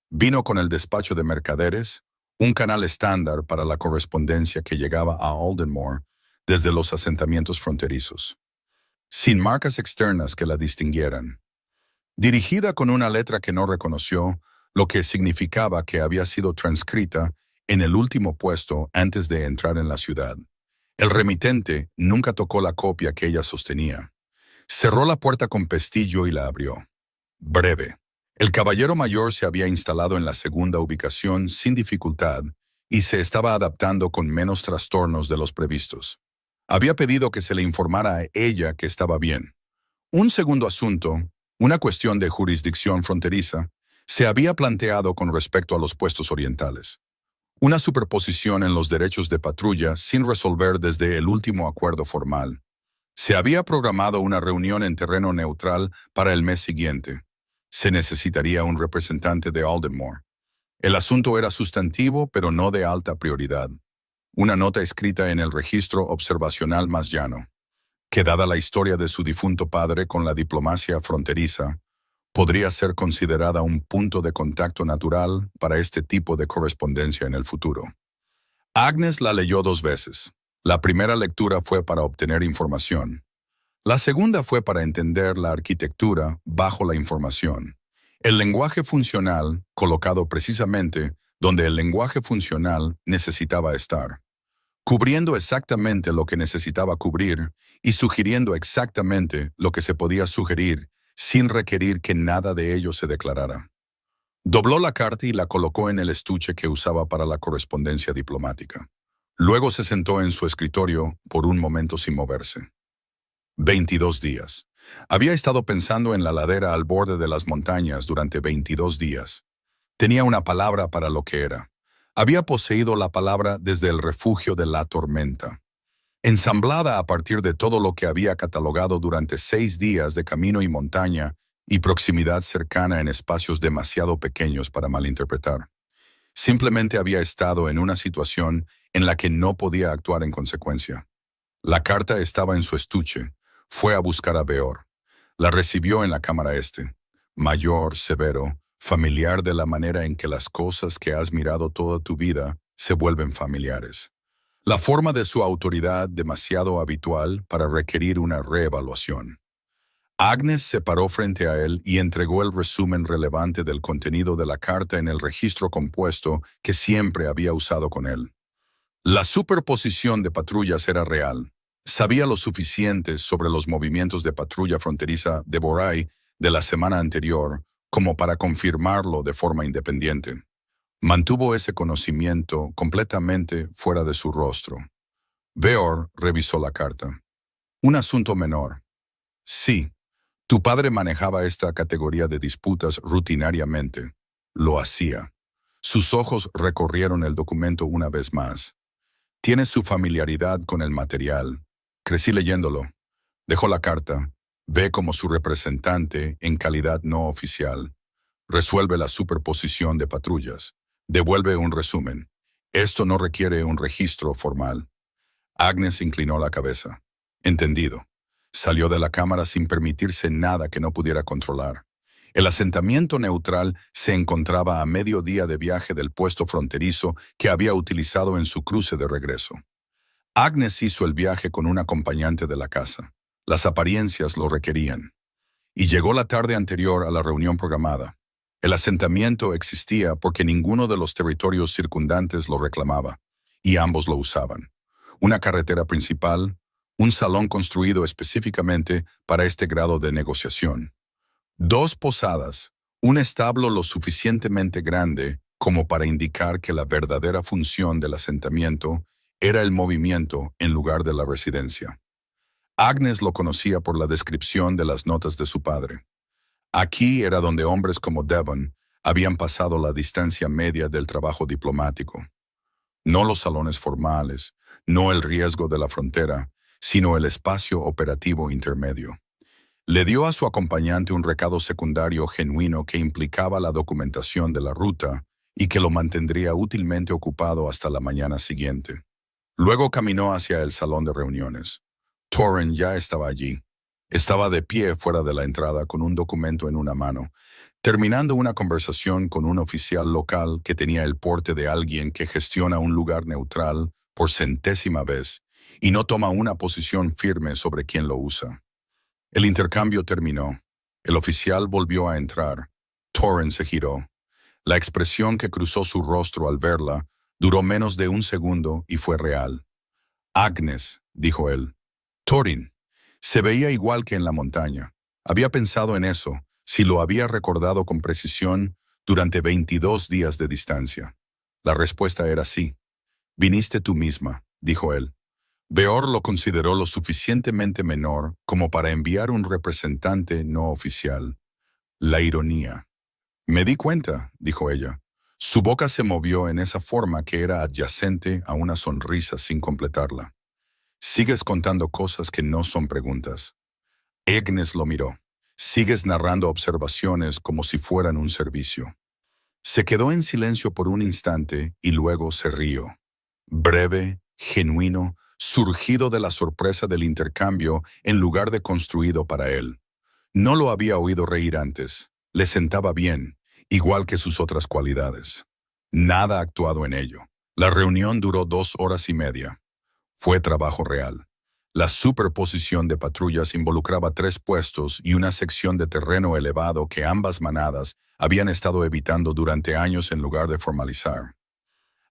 Vino con el despacho de mercaderes, un canal estándar para la correspondencia que llegaba a Aldenmore desde los asentamientos fronterizos, sin marcas externas que la distinguieran. Dirigida con una letra que no reconoció, lo que significaba que había sido transcrita en el último puesto antes de entrar en la ciudad. El remitente nunca tocó la copia que ella sostenía. Cerró la puerta con pestillo y la abrió. Breve. El caballero mayor se había instalado en la segunda ubicación sin dificultad y se estaba adaptando con menos trastornos de los previstos. Había pedido que se le informara a ella que estaba bien. Un segundo asunto, una cuestión de jurisdicción fronteriza, se había planteado con respecto a los puestos orientales. Una superposición en los derechos de patrulla sin resolver desde el último acuerdo formal. Se había programado una reunión en terreno neutral para el mes siguiente. Se necesitaría un representante de Aldenmore. El asunto era sustantivo, pero no de alta prioridad. Una nota escrita en el registro observacional más llano, que dada la historia de su difunto padre con la diplomacia fronteriza, podría ser considerada un punto de contacto natural para este tipo de correspondencia en el futuro. Agnes la leyó 2 veces. La primera lectura fue para obtener información. La segunda fue para entender la arquitectura bajo la información. El lenguaje funcional, colocado precisamente donde el lenguaje funcional necesitaba estar, cubriendo exactamente lo que necesitaba cubrir y sugiriendo exactamente lo que se podía sugerir sin requerir que nada de ello se declarara. Dobló la carta y la colocó en el estuche que usaba para la correspondencia diplomática. Luego se sentó en su escritorio por un momento sin moverse. 22 días. Había estado pensando en la ladera al borde de las montañas durante 22 días. Tenía una palabra para lo que era. Había poseído la palabra desde el refugio de la tormenta. Ensamblada a partir de todo lo que había catalogado durante 6 días de camino y montaña y proximidad cercana en espacios demasiado pequeños para malinterpretar. Simplemente había estado en una situación en la que no podía actuar en consecuencia. La carta estaba en su estuche. Fue a buscar a Beor. La recibió en la cámara este. Mayor, severo, familiar de la manera en que las cosas que has mirado toda tu vida se vuelven familiares. La forma de su autoridad demasiado habitual para requerir una reevaluación. Agnes se paró frente a él y entregó el resumen relevante del contenido de la carta en el registro compuesto que siempre había usado con él. La superposición de patrullas era real. Sabía lo suficiente sobre los movimientos de patrulla fronteriza de Borai de la semana anterior como para confirmarlo de forma independiente. Mantuvo ese conocimiento completamente fuera de su rostro. Beor revisó la carta. Un asunto menor. Sí, tu padre manejaba esta categoría de disputas rutinariamente. Lo hacía. Sus ojos recorrieron el documento una vez más. Tienes su familiaridad con el material. Crecí leyéndolo. Dejó la carta. Ve como su representante en calidad no oficial. Resuelve la superposición de patrullas. Devuelve un resumen. Esto no requiere un registro formal. Agnes inclinó la cabeza. Entendido. Salió de la cámara sin permitirse nada que no pudiera controlar. El asentamiento neutral se encontraba a medio día de viaje del puesto fronterizo que había utilizado en su cruce de regreso. Agnes hizo el viaje con un acompañante de la casa. Las apariencias lo requerían. Y llegó la tarde anterior a la reunión programada. El asentamiento existía porque ninguno de los territorios circundantes lo reclamaba, y ambos lo usaban. Una carretera principal, un salón construido específicamente para este grado de negociación. 2 posadas, un establo lo suficientemente grande como para indicar que la verdadera función del asentamiento era el movimiento en lugar de la residencia. Agnes lo conocía por la descripción de las notas de su padre. Aquí era donde hombres como Devon habían pasado la distancia media del trabajo diplomático. No los salones formales, no el riesgo de la frontera, sino el espacio operativo intermedio. Le dio a su acompañante un recado secundario genuino que implicaba la documentación de la ruta y que lo mantendría útilmente ocupado hasta la mañana siguiente. Luego caminó hacia el salón de reuniones. Torren ya estaba allí. Estaba de pie fuera de la entrada con un documento en una mano, terminando una conversación con un oficial local que tenía el porte de alguien que gestiona un lugar neutral por centésima vez y no toma una posición firme sobre quién lo usa. El intercambio terminó. El oficial volvió a entrar. Torren se giró. La expresión que cruzó su rostro al verla duró menos de un segundo y fue real. Agnes, dijo él. Thorin. Se veía igual que en la montaña. Había pensado en eso, si lo había recordado con precisión durante 22 días de distancia. La respuesta era sí. Viniste tú misma, dijo él. Beor lo consideró lo suficientemente menor como para enviar un representante no oficial. La ironía. Me di cuenta, dijo ella. Su boca se movió en esa forma que era adyacente a una sonrisa sin completarla. Sigues contando cosas que no son preguntas. Agnes lo miró. Sigues narrando observaciones como si fueran un servicio. Se quedó en silencio por un instante y luego se rió. Breve, genuino, surgido de la sorpresa del intercambio en lugar de construido para él. No lo había oído reír antes. Le sentaba bien, igual que sus otras cualidades. Nada actuado en ello. La reunión duró 2 horas y media. Fue trabajo real. La superposición de patrullas involucraba 3 puestos y una sección de terreno elevado que ambas manadas habían estado evitando durante años en lugar de formalizar.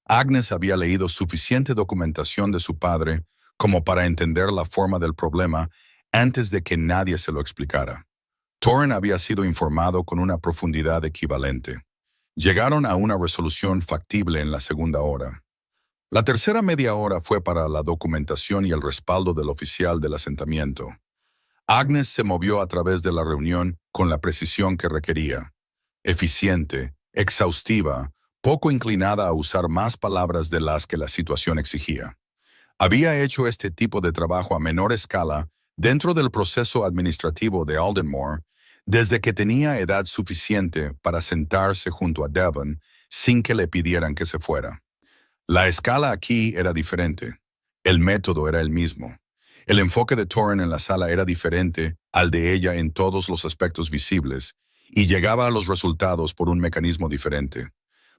Agnes había leído suficiente documentación de su padre como para entender la forma del problema antes de que nadie se lo explicara. Torren había sido informado con una profundidad equivalente. Llegaron a una resolución factible en la segunda hora. La tercera media hora fue para la documentación y el respaldo del oficial del asentamiento. Agnes se movió a través de la reunión con la precisión que requería. Eficiente, exhaustiva, poco inclinada a usar más palabras de las que la situación exigía. Había hecho este tipo de trabajo a menor escala dentro del proceso administrativo de Aldenmore desde que tenía edad suficiente para sentarse junto a Devon sin que le pidieran que se fuera. La escala aquí era diferente. El método era el mismo. El enfoque de Torren en la sala era diferente al de ella en todos los aspectos visibles y llegaba a los resultados por un mecanismo diferente.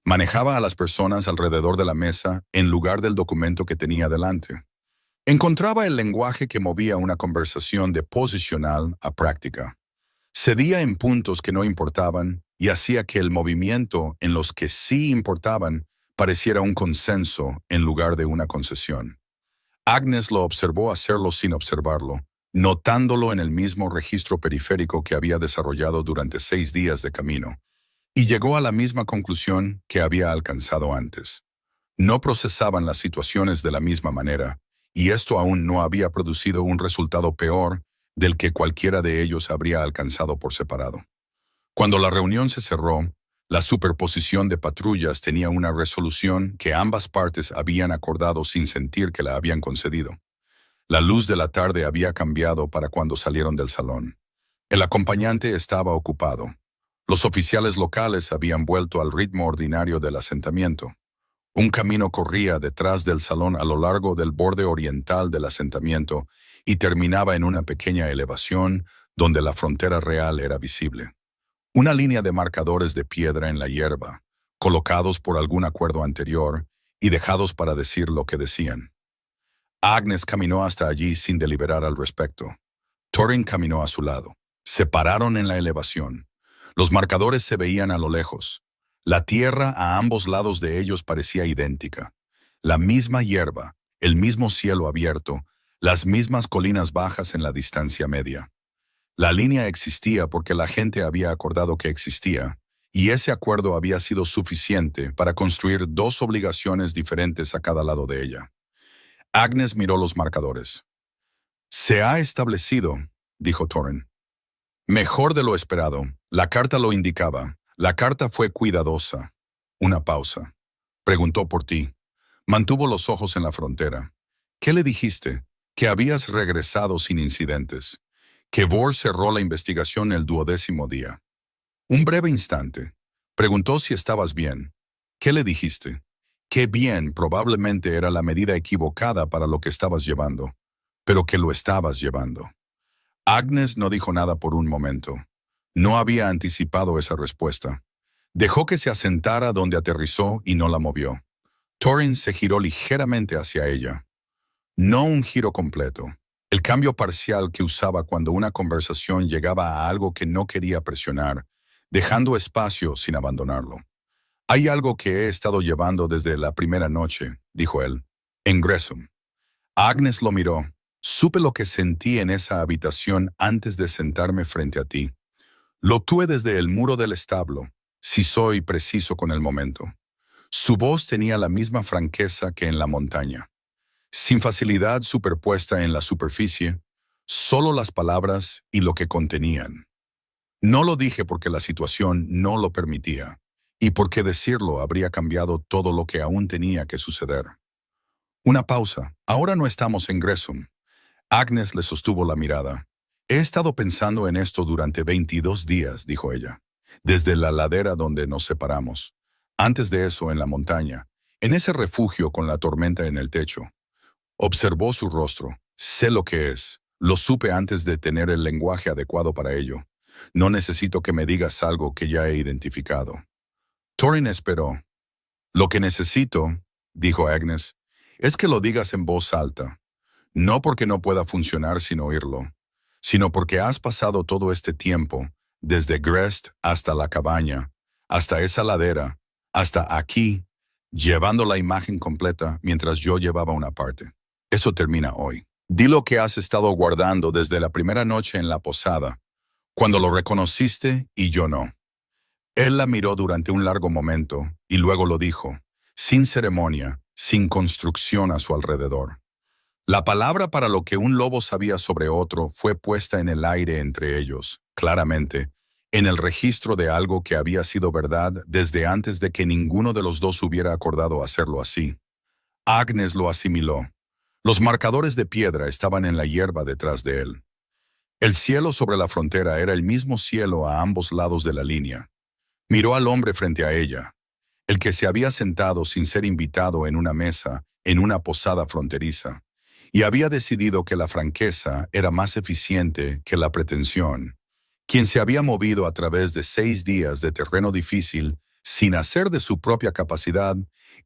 Manejaba a las personas alrededor de la mesa en lugar del documento que tenía delante. Encontraba el lenguaje que movía una conversación de posicional a práctica. Cedía en puntos que no importaban y hacía que el movimiento en los que sí importaban pareciera un consenso en lugar de una concesión. Agnes lo observó hacerlo sin observarlo, notándolo en el mismo registro periférico que había desarrollado durante 6 días de camino, y llegó a la misma conclusión que había alcanzado antes. No procesaban las situaciones de la misma manera, y esto aún no había producido un resultado peor del que cualquiera de ellos habría alcanzado por separado. Cuando la reunión se cerró, la superposición de patrullas tenía una resolución que ambas partes habían acordado sin sentir que la habían concedido. La luz de la tarde había cambiado para cuando salieron del salón. El acompañante estaba ocupado. Los oficiales locales habían vuelto al ritmo ordinario del asentamiento. Un camino corría detrás del salón a lo largo del borde oriental del asentamiento y terminaba en una pequeña elevación donde la frontera real era visible. Una línea de marcadores de piedra en la hierba, colocados por algún acuerdo anterior y dejados para decir lo que decían. Agnes caminó hasta allí sin deliberar al respecto. Torren caminó a su lado. Se pararon en la elevación. Los marcadores se veían a lo lejos. La tierra a ambos lados de ellos parecía idéntica. La misma hierba, el mismo cielo abierto, las mismas colinas bajas en la distancia media. La línea existía porque la gente había acordado que existía, y ese acuerdo había sido suficiente para construir 2 obligaciones diferentes a cada lado de ella. Agnes miró los marcadores. «Se ha establecido», dijo Torren. Mejor de lo esperado. La carta lo indicaba. La carta fue cuidadosa. Una pausa. Preguntó por ti. Mantuvo los ojos en la frontera. ¿Qué le dijiste? Que habías regresado sin incidentes. Que Vor cerró la investigación el 12º día. Un breve instante. Preguntó si estabas bien. ¿Qué le dijiste? Que bien probablemente era la medida equivocada para lo que estabas llevando, pero que lo estabas llevando. Agnes no dijo nada por un momento. No había anticipado esa respuesta. Dejó que se asentara donde aterrizó y no la movió. Thorin se giró ligeramente hacia ella. No un giro completo. El cambio parcial que usaba cuando una conversación llegaba a algo que no quería presionar, dejando espacio sin abandonarlo. Hay algo que he estado llevando desde la primera noche, dijo él, en Gressum. Agnes lo miró. Supe lo que sentí en esa habitación antes de sentarme frente a ti. Lo tuve desde el muro del establo, si soy preciso con el momento. Su voz tenía la misma franqueza que en la montaña. Sin facilidad superpuesta en la superficie, solo las palabras y lo que contenían. No lo dije porque la situación no lo permitía, y porque decirlo habría cambiado todo lo que aún tenía que suceder. Una pausa. Ahora no estamos en Gressum. Agnes le sostuvo la mirada. He estado pensando en esto durante 22 días, dijo ella, desde la ladera donde nos separamos. Antes de eso, en la montaña, en ese refugio con la tormenta en el techo. Observó su rostro. Sé lo que es. Lo supe antes de tener el lenguaje adecuado para ello. No necesito que me digas algo que ya he identificado. Thorin esperó. Lo que necesito, dijo Agnes, es que lo digas en voz alta. No porque no pueda funcionar sin oírlo, sino porque has pasado todo este tiempo, desde Grest hasta la cabaña, hasta esa ladera, hasta aquí, llevando la imagen completa mientras yo llevaba una parte. Eso termina hoy. Di lo que has estado guardando desde la primera noche en la posada, cuando lo reconociste y yo no. Él la miró durante un largo momento y luego lo dijo, sin ceremonia, sin construcción a su alrededor. La palabra para lo que un lobo sabía sobre otro fue puesta en el aire entre ellos, claramente, en el registro de algo que había sido verdad desde antes de que ninguno de los dos hubiera acordado hacerlo así. Agnes lo asimiló. Los marcadores de piedra estaban en la hierba detrás de él. El cielo sobre la frontera era el mismo cielo a ambos lados de la línea. Miró al hombre frente a ella, el que se había sentado sin ser invitado en una mesa, en una posada fronteriza, y había decidido que la franqueza era más eficiente que la pretensión, quien se había movido a través de 6 días de terreno difícil sin hacer de su propia capacidad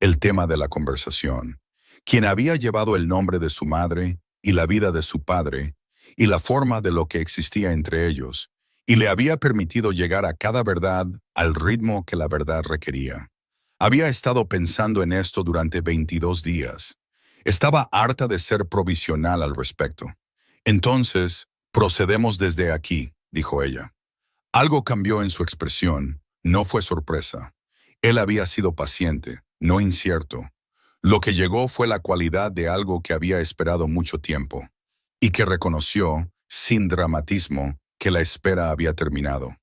el tema de la conversación, quien había llevado el nombre de su madre y la vida de su padre y la forma de lo que existía entre ellos, y le había permitido llegar a cada verdad al ritmo que la verdad requería. Había estado pensando en esto durante 22 días. Estaba harta de ser provisional al respecto. Entonces, procedemos desde aquí, dijo ella. Algo cambió en su expresión, no fue sorpresa. Él había sido paciente, no incierto. Lo que llegó fue la cualidad de algo que había esperado mucho tiempo, y que reconoció, sin dramatismo, que la espera había terminado.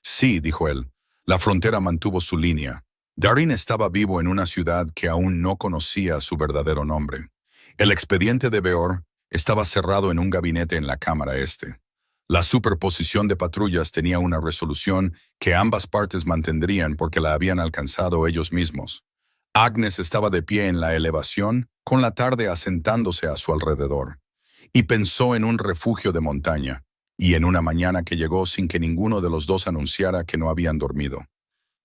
Sí, dijo él, la frontera mantuvo su línea. Darin estaba vivo en una ciudad que aún no conocía su verdadero nombre. El expediente de Beor estaba cerrado en un gabinete en la cámara este. La superposición de patrullas tenía una resolución que ambas partes mantendrían porque la habían alcanzado ellos mismos. Agnes estaba de pie en la elevación, con la tarde asentándose a su alrededor, y pensó en un refugio de montaña, y en una mañana que llegó sin que ninguno de los dos anunciara que no habían dormido,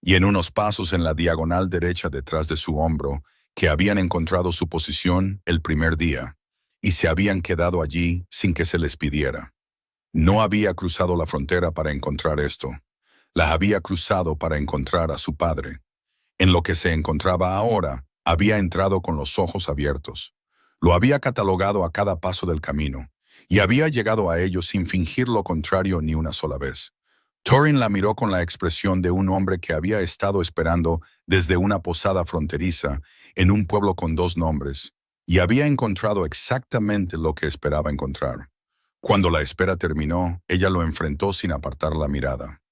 y en unos pasos en la diagonal derecha detrás de su hombro, que habían encontrado su posición el primer día, y se habían quedado allí sin que se les pidiera. No había cruzado la frontera para encontrar esto. La había cruzado para encontrar a su padre. En lo que se encontraba ahora, había entrado con los ojos abiertos. Lo había catalogado a cada paso del camino, y había llegado a ello sin fingir lo contrario ni una sola vez. Thorin la miró con la expresión de un hombre que había estado esperando desde una posada fronteriza en un pueblo con 2 nombres, y había encontrado exactamente lo que esperaba encontrar. Cuando la espera terminó, ella lo enfrentó sin apartar la mirada.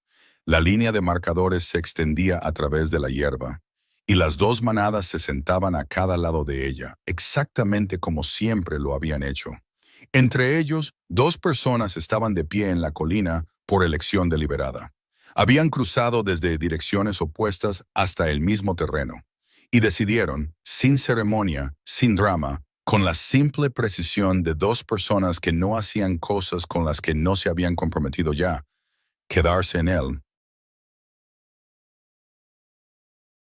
La línea de marcadores se extendía a través de la hierba, y las dos manadas se sentaban a cada lado de ella, exactamente como siempre lo habían hecho. Entre ellos, dos personas estaban de pie en la colina por elección deliberada. Habían cruzado desde direcciones opuestas hasta el mismo terreno, y decidieron, sin ceremonia, sin drama, con la simple precisión de dos personas que no hacían cosas con las que no se habían comprometido ya, quedarse en él